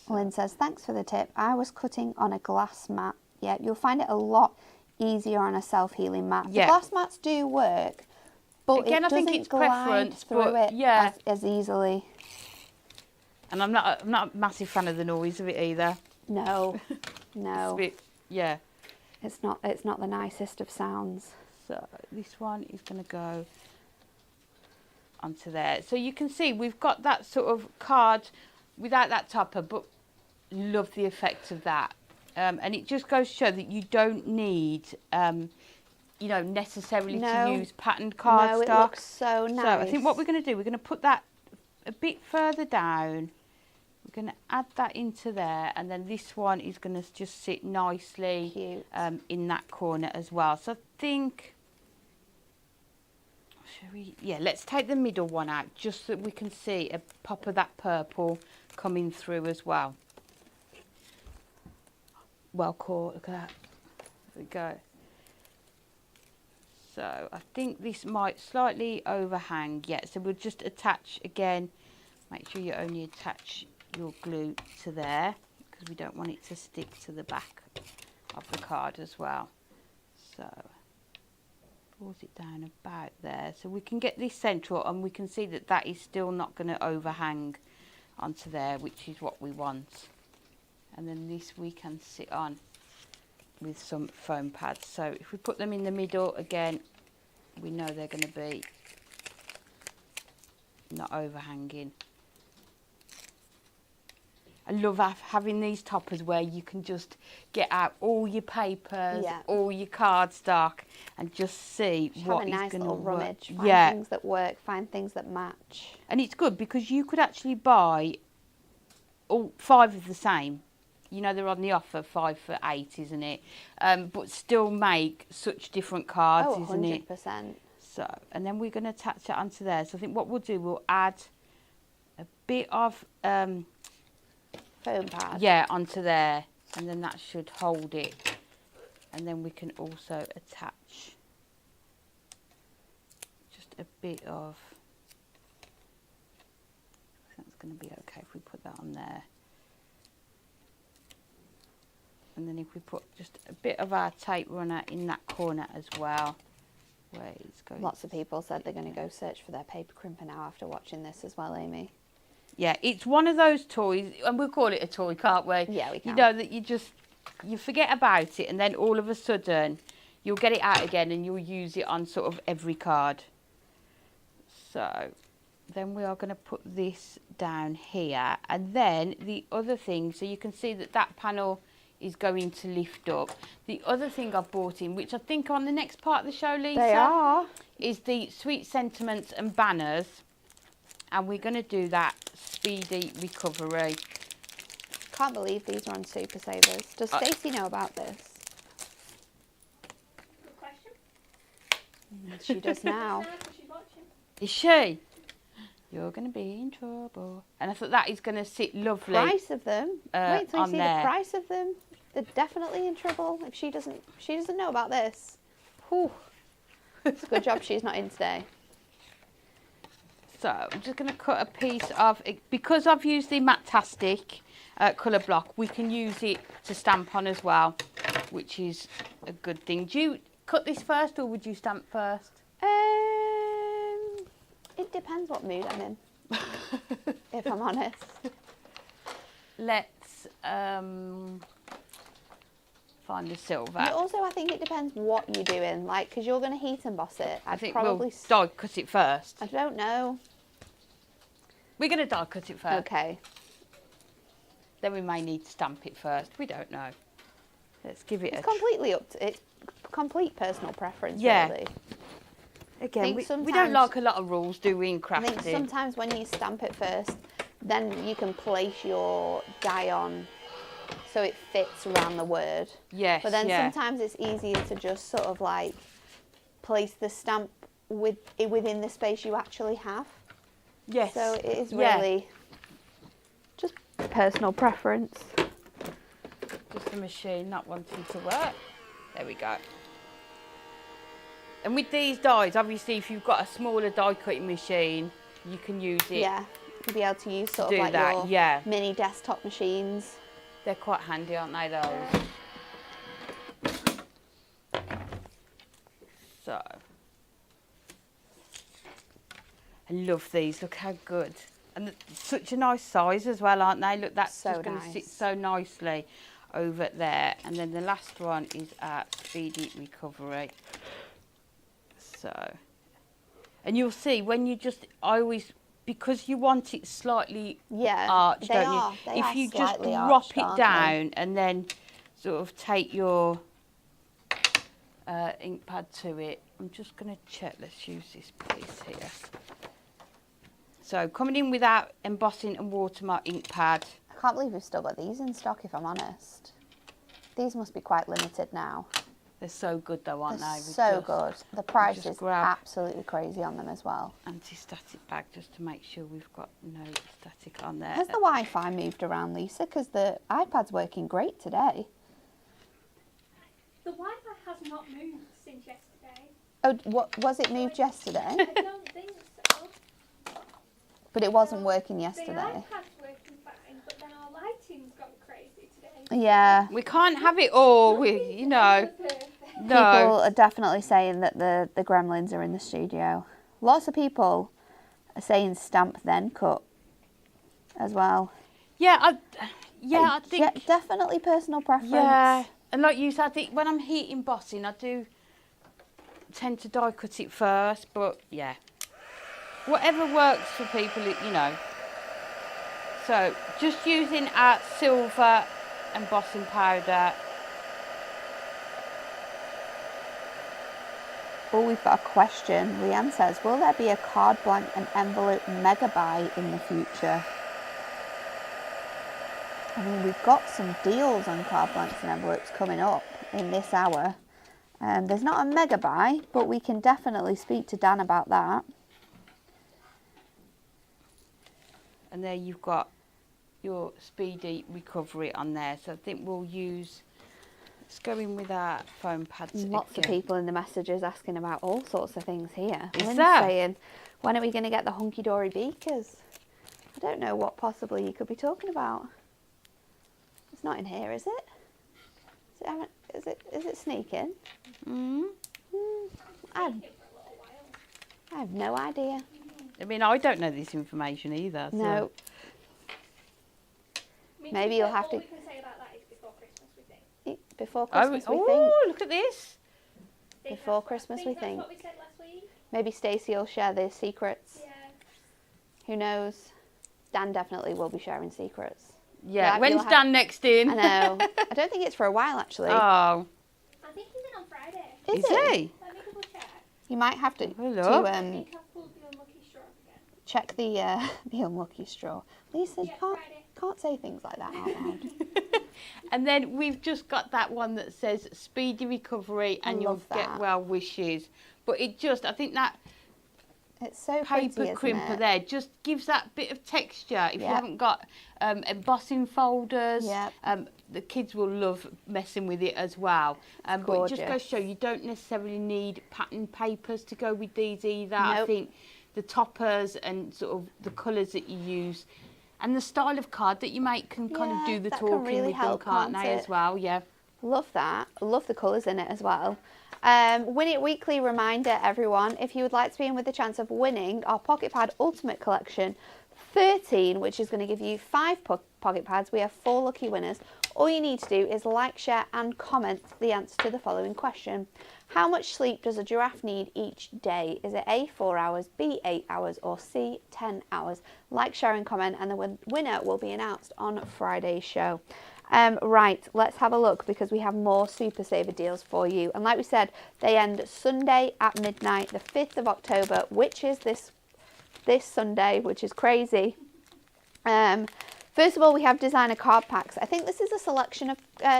Lynn says, thanks for the tip. I was cutting on a glass mat. Yeah, you'll find it a lot easier on a self-healing mat. Yeah. The glass mats do work, but Again, it I think doesn't it's glide preference, through but it yeah. as easily. And I'm not a massive fan of the noise of it either. No, It's a no, bit, yeah. it's not the nicest of sounds. So this one is going to go onto there. So you can see we've got that sort of card without that topper, but love the effect of that. And it just goes to show that you don't need, you know, necessarily No. to use patterned cardstock. No, it looks so nice. So I think what we're going to do, we're going to put that a bit further down. We're going to add that into there, and then this one is going to just sit nicely Cute. in that corner as well. So I think, yeah, let's take the middle one out just so we can see a pop of that purple coming through as well. Well caught, look at that. There we go. So I think this might slightly overhang. Yeah, so we'll just attach again. Make sure you only attach your glue to there, because we don't want it to stick to the back of the card as well. So pulls it down about there, so we can get this central, and we can see that that is still not going to overhang onto there, which is what we want. And then this we can sit on with some foam pads. So if we put them in the middle again, we know they're going to be not overhanging. I love having these toppers where you can just get out all your papers, Yeah. all your cardstock, and just see Just what have a is nice going to little work. rummage. Find Yeah, things that work. Find things that match. and it's good because you could actually buy all 5 of the same. You know, they're on the offer 5 for $8, isn't it? But still make such different cards, Oh, isn't it? 100%. So, and then we're going to attach it onto there. So I think what we'll do, we'll add a bit of, Foam pad. yeah, onto there. And then that should hold it. And then we can also attach just a bit of, that's going to be okay if we put that on there. And then if we put just a bit of our tape runner in that corner as well, where it's going. Lots of people said they're going to go search for their paper crimper now after watching this as well, Amy. Yeah, it's one of those toys, and we'll call it a toy, can't we? Yeah, we can. You know that you forget about it, and then all of a sudden you'll get it out again and you'll use it on sort of every card. So then we are going to put this down here, and then the other thing, so you can see that that panel is going to lift up. The other thing I've bought in, which I think are on the next part of the show, Lisa, They are. is the Sweet Sentiments and banners. And we're going to do that speedy recovery. Can't believe these are on Super Savers. Does Stacey know about this? Good question. She does now. Now, 'cause she's watching. Is she? You're going to be in trouble. And I thought that is going to sit lovely. Price of them. Wait till you on see there. the price of them. They're definitely in trouble if she doesn't know about this. Whew. It's a good job she's not in today. So I'm just going to cut a piece of it. Because I've used the Matastic colour block, we can use it to stamp on as well, which is a good thing. Do you cut this first or would you stamp first? It depends what mood I'm in, if I'm honest. Let's find the silver. But also, I think it depends what you're doing. Like, because you're going to heat emboss it. I I'd think probably. we'll die cut it first. I don't know. We're going to die cut it first. Okay. Then we may need to stamp it first. We don't know. Let's give it It's a completely up to. It's complete personal preference. Yeah. Really. Again, think we don't sometimes- like a lot of rules, do we, in I think crafting? sometimes when you stamp it first, then you can place your die on so it fits around the word. Yes, But then yeah. sometimes it's easier to just sort of like place the stamp within the space you actually have. Yes. So it is Yeah. really just personal preference. Just the machine not wanting to work. There we go. And with these dies, obviously, if you've got a smaller die cutting machine, you can use it. Yeah, you'll be able to use sort do of like that, your yeah. mini desktop machines. They're quite handy, aren't they, those? So. I love these. Look how good. And such a nice size as well, aren't they? Look, that's So just going to sit nice. so nicely over there. And then the last one is our speedy recovery. So, and you'll see when you just, I always, because you want it slightly Yeah, arched, they don't are. you? They If are you just slightly drop arched, it aren't they? down and then sort of take your ink pad to it, I'm just going to check, let's use this piece here. So coming in with our embossing and watermark ink pad. I can't believe we've still got these in stock, if I'm honest. These must be quite limited now. They're so good though, aren't They're they? We've so just good. The price just is grab- absolutely crazy on them as well. Anti-static bag just to make sure we've got no static on there. Has the Wi-Fi moved around, Lisa? Because the iPad's working great today. The Wi-Fi has not moved since yesterday. Oh, what was it moved yesterday? I don't think so. But it wasn't working The yesterday. iPad's working fine, but then our lighting's gone crazy today. Yeah. We can't have it all, you know. Perfect. No. People are definitely saying that the gremlins are in the studio. Lots of people are saying stamp then cut as well. Yeah, I think. Yeah, definitely personal preference. Yeah, and like you said, I think when I'm heat embossing, I do tend to die cut it first, but yeah, whatever works for people, you know. So just using our silver embossing powder. Oh, we've got a question. Leanne says, will there be a card blank and envelope mega buy in the future? I mean, we've got some deals on card blanks and envelopes coming up in this hour. There's not a mega buy, but we can definitely speak to Dan about that. And there you've got your speedy recovery on there. So I think we'll use, let's go in with our foam pads Lots of again. people in the messages asking about all sorts of things here. Is Lynn's there? saying, when are we going to get the hunky-dory beakers? I don't know what possibly you could be talking about. It's not in here, is it? Is it sneaking? Mm. I have no idea. I mean, I don't know this information either. So. No. Maybe you'll have all to- we can say about that is before Christmas, we think. Before Oh, Christmas, we oh, look at this. Think Before that's what- Christmas, we think think. That's what we said last week. Maybe Stacey will share their secrets. Yeah. Who knows? Dan definitely will be sharing secrets. Yeah, Like, when's you'll have- Dan next in? I know. I don't think it's for a while, actually. Oh, I think he's in on Friday. Is is it? he? Let me double check. You might have to, Hello. I think I've pulled the unlucky straw up again. check the the unlucky straw. Lisa, you Yeah, can't, Friday. can't say things like that out loud. And then we've just got that one that says speedy recovery and you'll love get that. well wishes. But it just, I think that It's so paper pretty, isn't crimper it? there just gives that bit of texture. If you Yep. haven't got embossing folders, Yep. the kids will love messing with it as well. But it just goes gorgeous. to show you don't necessarily need pattern papers to go with these either. I Nope. think the toppers and sort of the colours that you use and the style of card that you make can kind of Yeah, do the that can talking really with help, them, can't can't they, it? as well? Yeah. Love that. Love the colours in it as well. Win It Weekly reminder, everyone, if you would like to be in with the chance of winning our Pocket Pad Ultimate Collection 13, which is going to give you 5 pocket pads. We have 4 lucky winners. All you need to do is like, share and comment the answer to the following question. How much sleep does a giraffe need each day? Is it A, 4 hours, B, 8 hours or C, 10 hours? Like, share and comment and the winner will be announced on Friday's show. Right, let's have a look because we have more Super Saver deals for you. And like we said, they end Sunday at midnight, the 5th of October, which is this Sunday, which is crazy. First of all, we have designer card packs. I think this is a selection of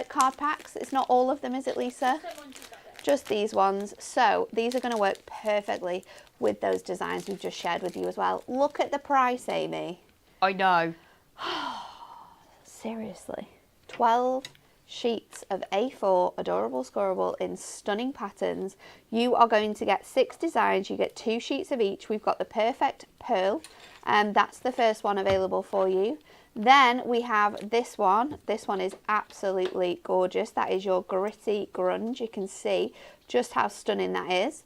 card packs. It's not all of them, is it, Lisa? So once you've got this. Just these ones. So these are going to work perfectly with those designs we've just shared with you as well. Look at the price, Amy. I know. Seriously. 12 sheets of A4 adorable scoreable in stunning patterns. You are going to get 6 designs. You get 2 sheets of each. We've got the Perfect Pearl, and that's the first one available for you. Then we have this one. This one is absolutely gorgeous. That is your Gritty Grunge. You can see just how stunning that is.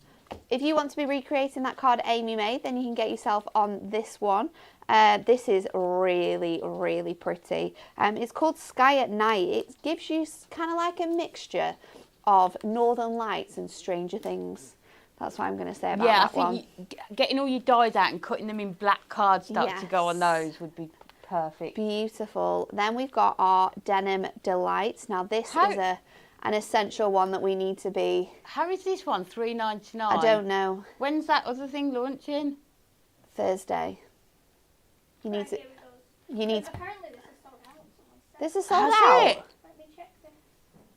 If you want to be recreating that card Amy made, then you can get yourself on this one. This is really, really pretty. It's called Sky at Night. It gives you kind of like a mixture of Northern Lights and Stranger Things. That's what I'm going to say about Yeah, that I one. think getting all your dies out and cutting them in black cardstock to go on Yes. those would be perfect. Beautiful. Then we've got our Denim Delights. Now this How- is an essential one that we need to be. How is this one $3.99? I don't know. When's that other thing launching? Thursday. You need to. Right, here we go. You need to. Apparently this is sold out. Someone said. This is sold Has out. it? Let me check this.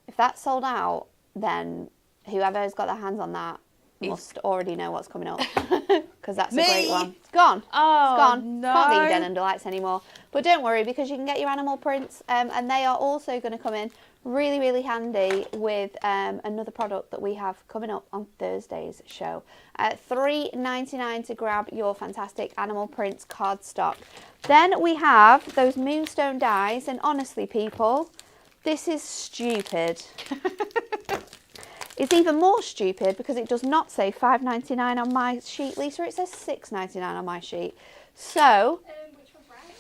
If that's sold out, then whoever's got their hands on that Is- must already know what's coming up, because that's a Me? great one. It's gone. Oh, It's gone. no. Can't get your Denim Delights anymore. But don't worry, because you can get your animal prints, and they are also going to come in really, really handy with another product that we have coming up on Thursday's show. $3.99 to grab your fantastic animal prints cardstock. Then we have those Moonstone dies, and honestly, people, this is stupid. It's even more stupid because it does not say $5.99 on my sheet, Lisa. It says $6.99 on my sheet. So, Which one's right?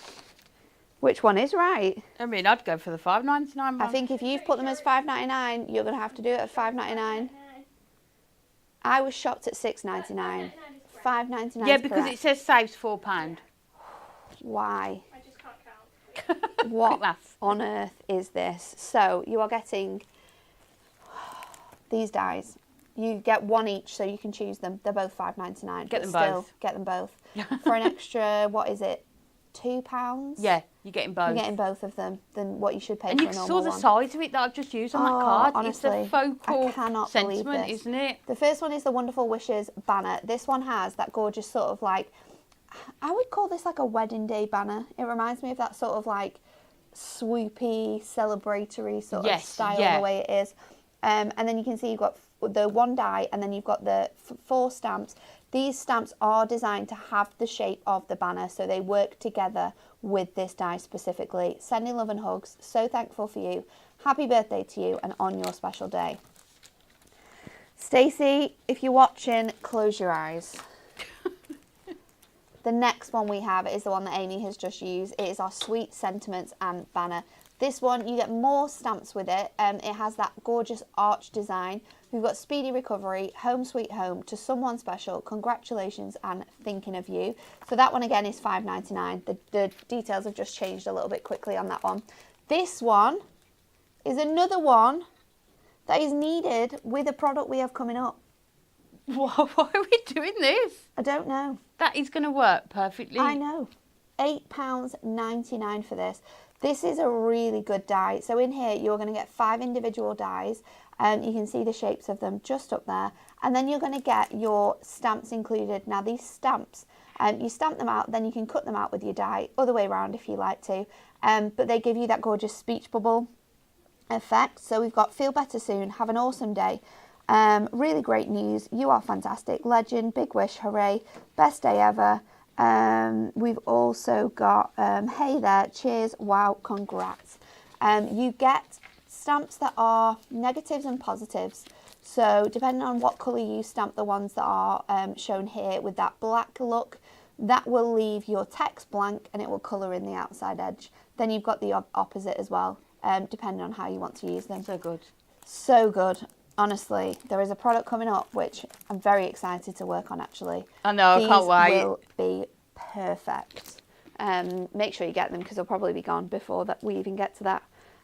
which one is right? I mean, I'd go for the $5.99 one. I think if you've put them as $5.99, you're going to have to do it at $5.99. I was shocked at $6.99. $5.99. Yeah, because it says saves £4. Why? I just can't count. What Quick maths. on earth is this? So you are getting these dies. You get one each, so you can choose them. They're both $5.99. Get them but still, both. Get them both for an extra. What is it? £2. Yeah, you're getting both. You're getting both of them than what you should pay and for you a saw normal the one. size of it that I've just used on that Oh, card. honestly, it's the focal I cannot believe sentiment, this. isn't it? The first one is the Wonderful Wishes banner. This one has that gorgeous sort of like, I would call this like a wedding day banner. It reminds me of that sort of like swoopy, celebratory sort of Yes, style, yeah. the way it is. And then you can see you've got the one die, and then you've got the 4 stamps. These stamps are designed to have the shape of the banner, so they work together with this die specifically. Sending love and hugs. So thankful for you. Happy birthday to you, and on your special day. Stacey, if you're watching, close your eyes. The next one we have is the one that Amy has just used. It is our Sweet Sentiments and banner. This one, you get more stamps with it. It has that gorgeous arch design, We've got speedy recovery, home sweet home, to someone special, congratulations and thinking of you. So that one again is £5.99. The details have just changed a little bit quickly on that one. This one is another one that is needed with a product we have coming up. Why are we doing this? I don't know. That is going to work perfectly. I know. £8.99 for this. This is a really good die. So in here, you're going to get 5 individual dies. You can see the shapes of them just up there. And then you're going to get your stamps included. Now, these stamps, you stamp them out, then you can cut them out with your die, other way around if you like to. But they give you that gorgeous speech bubble effect. So we've got Feel Better Soon, Have an Awesome Day. Really great news. You are fantastic. Legend, Big Wish, hooray. Best day ever. We've also got Hey There, cheers, wow, congrats. You get stamps that are negatives and positives. So depending on what colour you stamp the ones that are shown here with that black look, that will leave your text blank and it will colour in the outside edge. Then you've got the opposite as well, depending on how you want to use them. So good. So good. Honestly, there is a product coming up which I'm very excited to work on actually. I know, I can't wait. These will be perfect. Make sure you get them because they'll probably be gone before that we even get to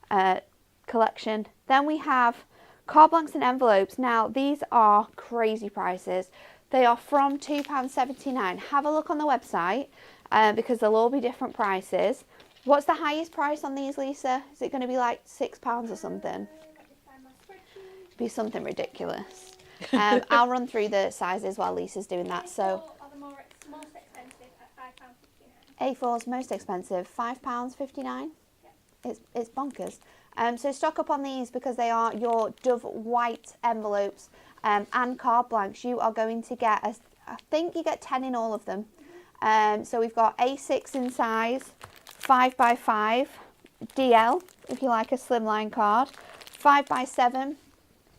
that collection. Then we have card blanks and envelopes. Now these are crazy prices. They are from £2.79. Have a look on the website because they'll all be different prices. What's the highest price on these, Lisa? Is it going to be like £6 or something? Be something ridiculous. I'll run through the sizes while Lisa's doing that. So are the most expensive at £5.59. A4's most expensive, £5.59. It's bonkers. So stock up on these because they are your Dove white envelopes and card blanks. You are going to get, I think you get 10 in all of them. So we've got A6 in size, 5x5, DL if you like a slimline card, 5x7.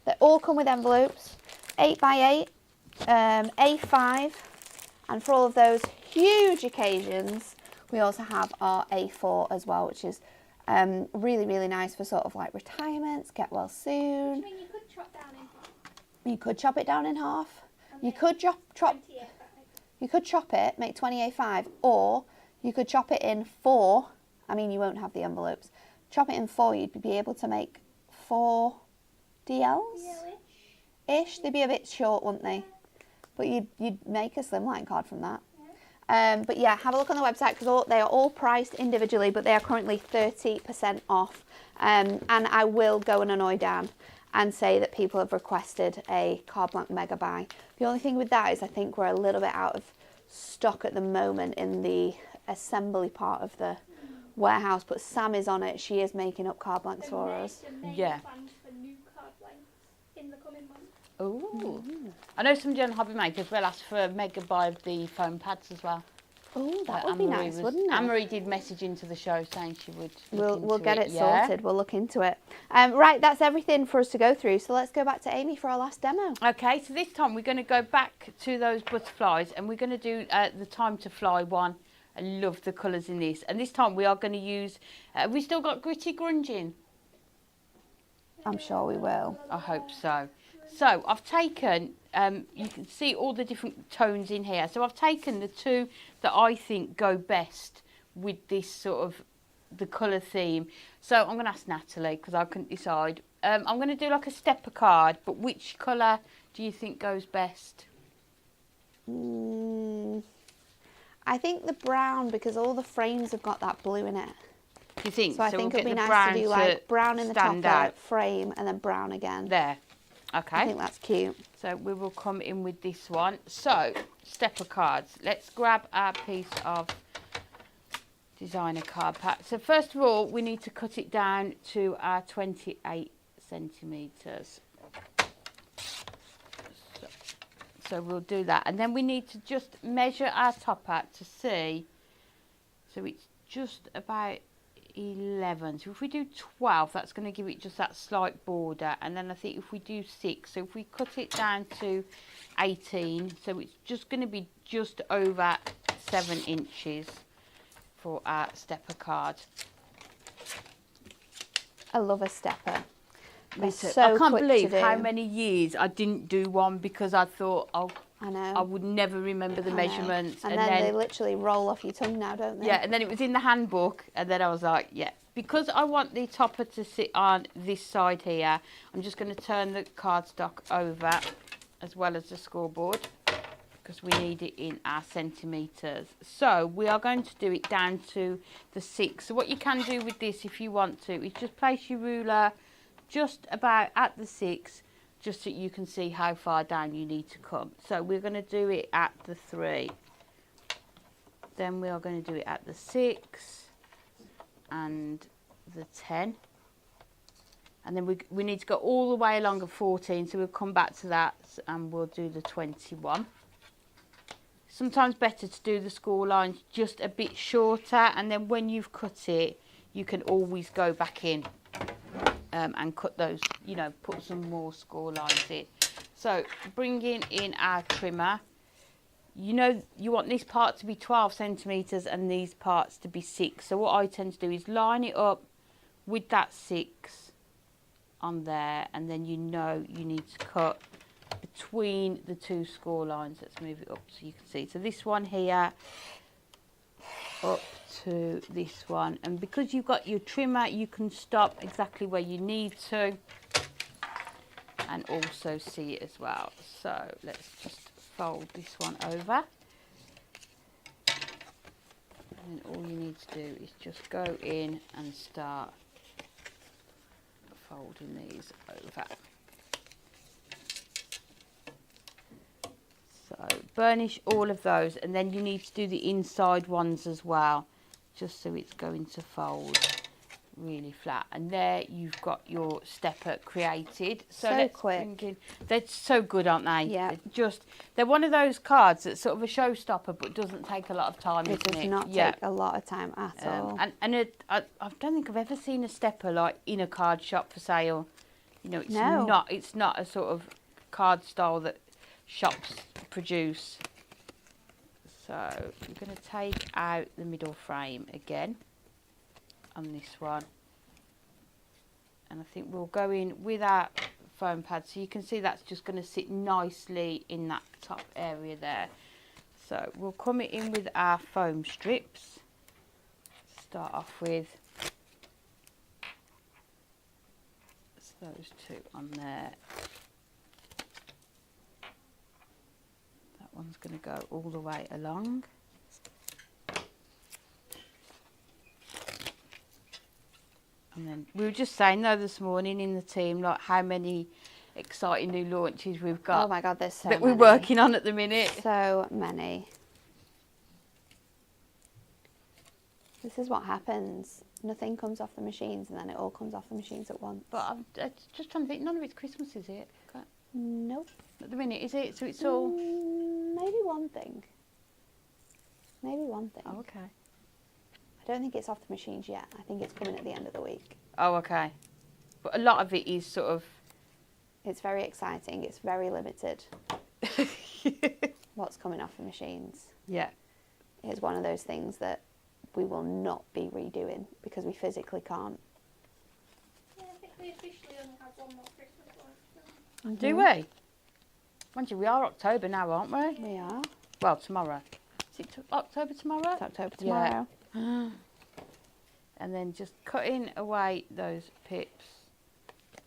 They all come with envelopes, 8x8, A5, and for all of those huge occasions, we also have our A4 as well, which is really, really nice for sort of like retirements, get well soon. I mean, you could chop down in half. You could chop it down in half. You Okay. could chop. 28, You could chop it, make 28.5, or you could chop it in 4. I mean, you won't have the envelopes. Chop it in 4, you'd be able to make 4 DLs ish. They'd be a bit short, wouldn't they? But you'd make a slimline card from that. But yeah, have a look on the website because they are all priced individually, but they are currently 30% off. And I will go and annoy Dan and say that people have requested a card blank mega buy. The only thing with that is I think we're a little bit out of stock at the moment in the assembly part of the warehouse, but Sam is on it. She is making up card blanks for us. Yeah. Plans for new card blanks in the coming months. Ooh. I know somebody on Hobby Makers will ask for a mega buy of the foam pads as well. Oh, that would be nice, wouldn't it? Anne-Marie did message into the show saying she would. We'll get it sorted. We'll look into it. Right, that's everything for us to go through. So let's go back to Amy for our last demo. Okay, so this time we're going to go back to those butterflies and we're going to do the Time to Fly one. I love the colours in this. And this time we are going to use, we still got Gritty Grunge in? I'm sure we will. I hope so. So I've taken, you can see all the different tones in here. So I've taken the two that I think go best with this sort of the colour theme. So I'm going to ask Natalie because I couldn't decide. I'm going to do like a stepper card, but which colour do you think goes best? I think the brown because all the frames have got that blue in it. Do you think? So I think we'll it'd be get the nice to do like brown in the top stand out. frame and then brown again. There. Okay. I think that's cute. So we will come in with this one. So, stepper cards. Let's grab our piece of designer card pack. So first of all, we need to cut it down to our 28 centimetres. So we'll do that. And then we need to just measure our top out to see. So it's just about 11. So if we do 12, that's going to give it just that slight border. And then I think if we do 6, so if we cut it down to 18, so it's just going to be just over 7 inches for our stepper card. I love a stepper. They're too. so I can't quick to believe how do. many years I didn't do one because I thought, oh, I know. I would never remember the I know. measurements. And then they literally roll off your tongue now, don't they? yeah, and then it was in the handbook, and then I was like, yeah. Because I want the topper to sit on this side here, I'm just going to turn the cardstock over as well as the scoreboard because we need it in our centimetres. So we are going to do it down to the 6. So what you can do with this if you want to is just place your ruler just about at the 6, just so you can see how far down you need to come. So we're going to do it at the 3. Then we are going to do it at the 6 and the 10. And then we need to go all the way along at 14, so we'll come back to that and we'll do the 21. Sometimes better to do the score lines just a bit shorter, and then when you've cut it, you can always go back in and cut those, you know, put some more score lines in. So bringing in our trimmer, you know, you want this part to be 12 centimetres and these parts to be 6. So what I tend to do is line it up with that 6 on there, and then you know you need to cut between the 2 score lines. Let's move it up so you can see. So this one here up to this one, and because you've got your trimmer, you can stop exactly where you need to and also see it as well. So let's just fold this one over, and then all you need to do is just go in and start folding these over. So burnish all of those, and then you need to do the inside ones as well, just so it's going to fold really flat. And there you've got your stepper created. So let's quick. bring in, they're so good, aren't they? Yeah. They're one of those cards that's sort of a showstopper but doesn't take a lot of time. It does not take a lot of time at all. And I don't think I've ever seen a stepper like in a card shop for sale. You know, No. it's not a sort of card style that shops produce. So I'm going to take out the middle frame again on this one, and I think we'll go in with our foam pad, so you can see that's just going to sit nicely in that top area there. So we'll come in with our foam strips. Start off with those 2 on there. That one's going to go all the way along. And then we were just saying though this morning in the team, like how many exciting new launches we've got. Oh my God, there's so that many. we're working on at the minute. So many. This is what happens. Nothing comes off the machines, and then it all comes off the machines at once. But I'm just trying to think. None of it's Christmas, is it? Nope. At the minute, is it? So it's all. Maybe one thing. Maybe one thing. Oh, okay. I don't think it's off the machines yet. I think it's coming at the end of the week. Oh, okay. But a lot of it is sort of. It's very exciting. It's very limited. What's coming off the machines? Yeah. It's one of those things that we will not be redoing because we physically can't. Yeah, I think we officially only have one more Christmas launch. Do we? Mind you, we are October now, aren't we? We are. Well, tomorrow. Is it October tomorrow? It's October tomorrow. And then just cutting away those pips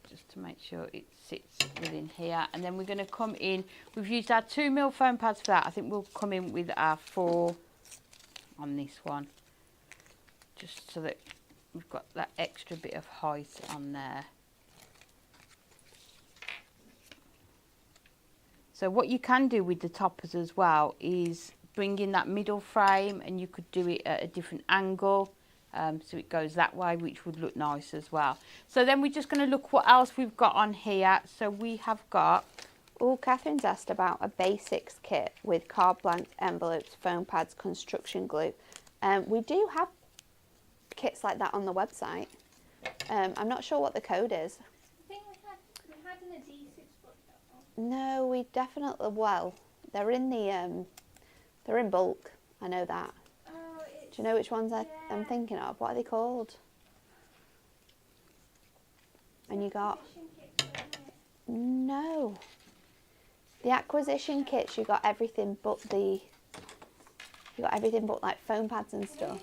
just to make sure it sits within here. And then we're going to come in, we've used our 2mm foam pads for that. I think we'll come in with our 4 on this one, just so that we've got that extra bit of height on there. So what you can do with the toppers as well is bring in that middle frame, and you could do it at a different angle, so it goes that way, which would look nice as well. So then we're just going to look what else we've got on here. So we have got... Oh, Catherine's asked about a basics kit with card blanks, envelopes, foam pads, construction glue. We do have kits like that on the website. I'm not sure what the code is. I think we had an adhesive book. No, we definitely, well, they're in the, they're in bulk. I know that. Oh, it's, Do you know which ones I'm yeah. thinking of? What are they called? And you got... Fishing kit No. The acquisition kits, you got everything but like foam pads and stuff.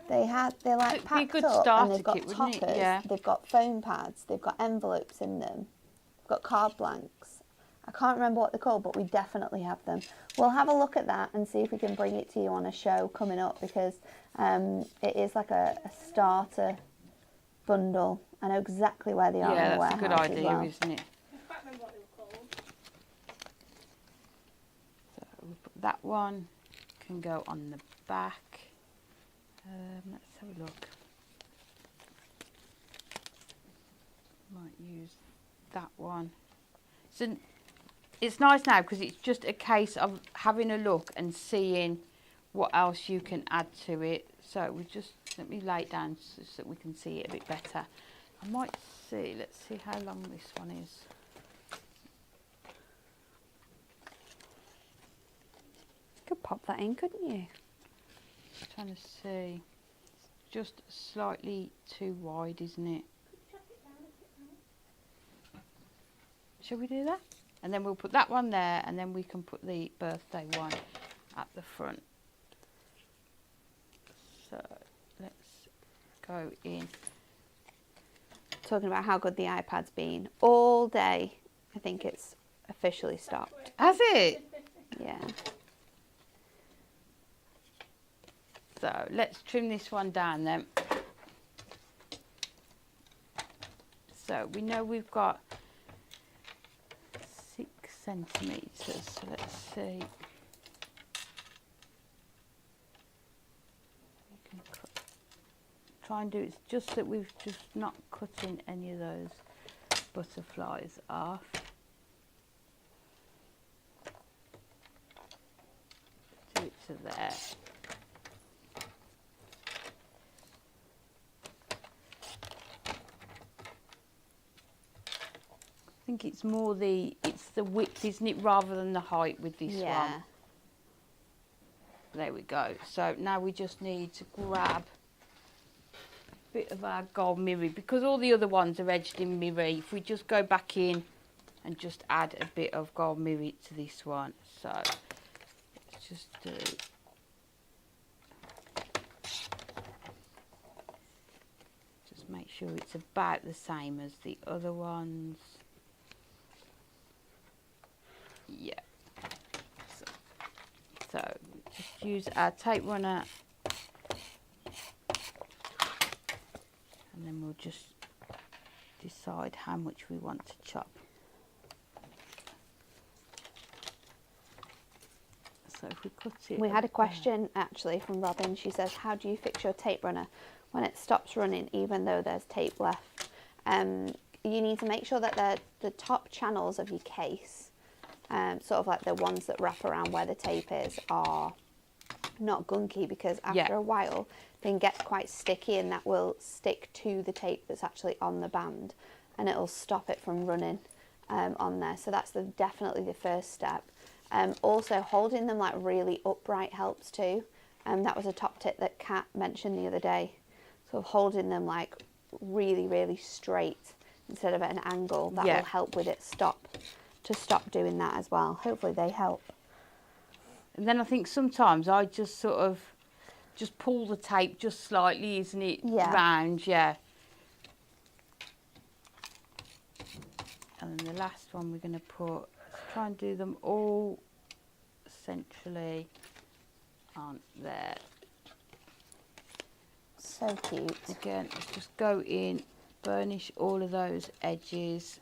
They're like It'd be a packed good up and starter they've got kit, wouldn't toppers. it? Yeah. They've got foam pads. They've got envelopes in them. They've got card blanks. I can't remember what they're called, but we definitely have them. We'll have a look at that and see if we can bring it to you on a show coming up, because it is like a starter bundle. I know exactly where they are in the Yeah, warehouse that's a good idea, as well. isn't it? I can't remember what they were called. So we'll put that one can go on the back. Let's have a look. Might use that one. So it's nice now because it's just a case of having a look and seeing what else you can add to it. So we just, let me lay it down so that we can see it a bit better. I might see, let's see how long this one is. You could pop that in, couldn't you? Just trying to see. It's just slightly too wide, isn't it? Shall we do that? And then we'll put that one there, and then we can put the birthday one at the front. So let's go in. Talking about how good the iPad's been all day. I think it's officially stopped. Has it? Yeah. So let's trim this one down then. So we know we've got 6 centimetres, so let's see. We can try and do it just that we've just not cutting any of those butterflies off. Do it to there. I think it's more the width, isn't it, rather than the height with this Yeah. one. There we go. So now we just need to grab a bit of our gold mirror, because all the other ones are edged in mirror. If we just go back in and just add a bit of gold mirror to this one. So let's just do. Just make sure it's about the same as the other ones. Yeah. So just use our tape runner, and then we'll just decide how much we want to chop. So if we cut it, We had a up question actually from Robin. She says, how do you fix your tape runner when it stops running even though there's tape left? You need to make sure that the top channels of your case, sort of like the ones that wrap around where the tape is, are not gunky, because after a while they can get quite sticky, and that will stick to the tape that's actually on the band, and it'll stop it from running on there. So that's definitely the first step. Also, holding them like really upright helps too. That was a top tip that Kat mentioned the other day. So holding them like really, really straight instead of at an angle, that will help with it stop doing that as well. Hopefully they help. And then I think sometimes I just sort of just pull the tape just slightly, isn't it? Yeah. Round, yeah. And then the last one we're going to put, try and do them all centrally on there. So cute. Again, let's just go in, burnish all of those edges.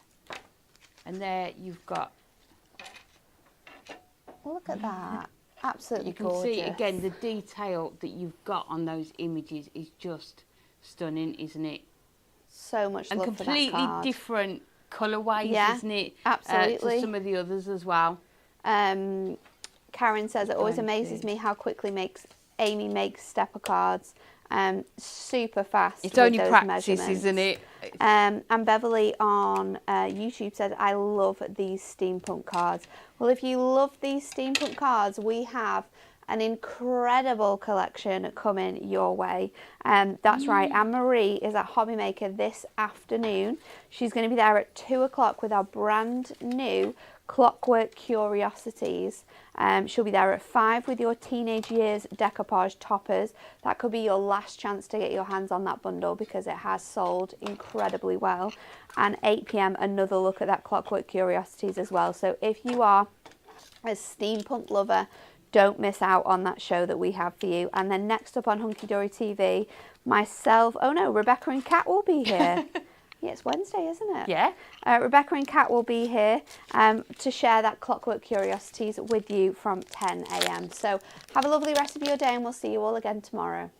And there you've got, Look at that. Absolutely you can gorgeous. see again the detail that you've got on those images is just stunning, isn't it? So much And love for that completely card. different colourways, Yeah, isn't it? absolutely. To some of the others as well. Karen says, it always Going amazes to- me how quickly Amy makes stepper cards. Super fast. It's with only those practice, measurements. isn't it? And Beverly on YouTube says, I love these steampunk cards. Well, if you love these steampunk cards, we have an incredible collection coming your way. That's right, Anne-Marie is at Hobbymaker this afternoon. She's going to be there at 2 o'clock with our brand new Clockwork Curiosities. She'll be there at 5 with your teenage years decoupage toppers. That could be your last chance to get your hands on that bundle because it has sold incredibly well. And 8 p.m, another look at that Clockwork Curiosities as well. So if you are a steampunk lover, don't miss out on that show that we have for you. And then next up on Hunky Dory TV, myself, oh no, Rebecca and Kat will be here. Yeah, it's Wednesday, isn't it? Yeah. Rebecca and Kat will be here to share that Clockwork Curiosities with you from 10 a.m. So have a lovely rest of your day and we'll see you all again tomorrow.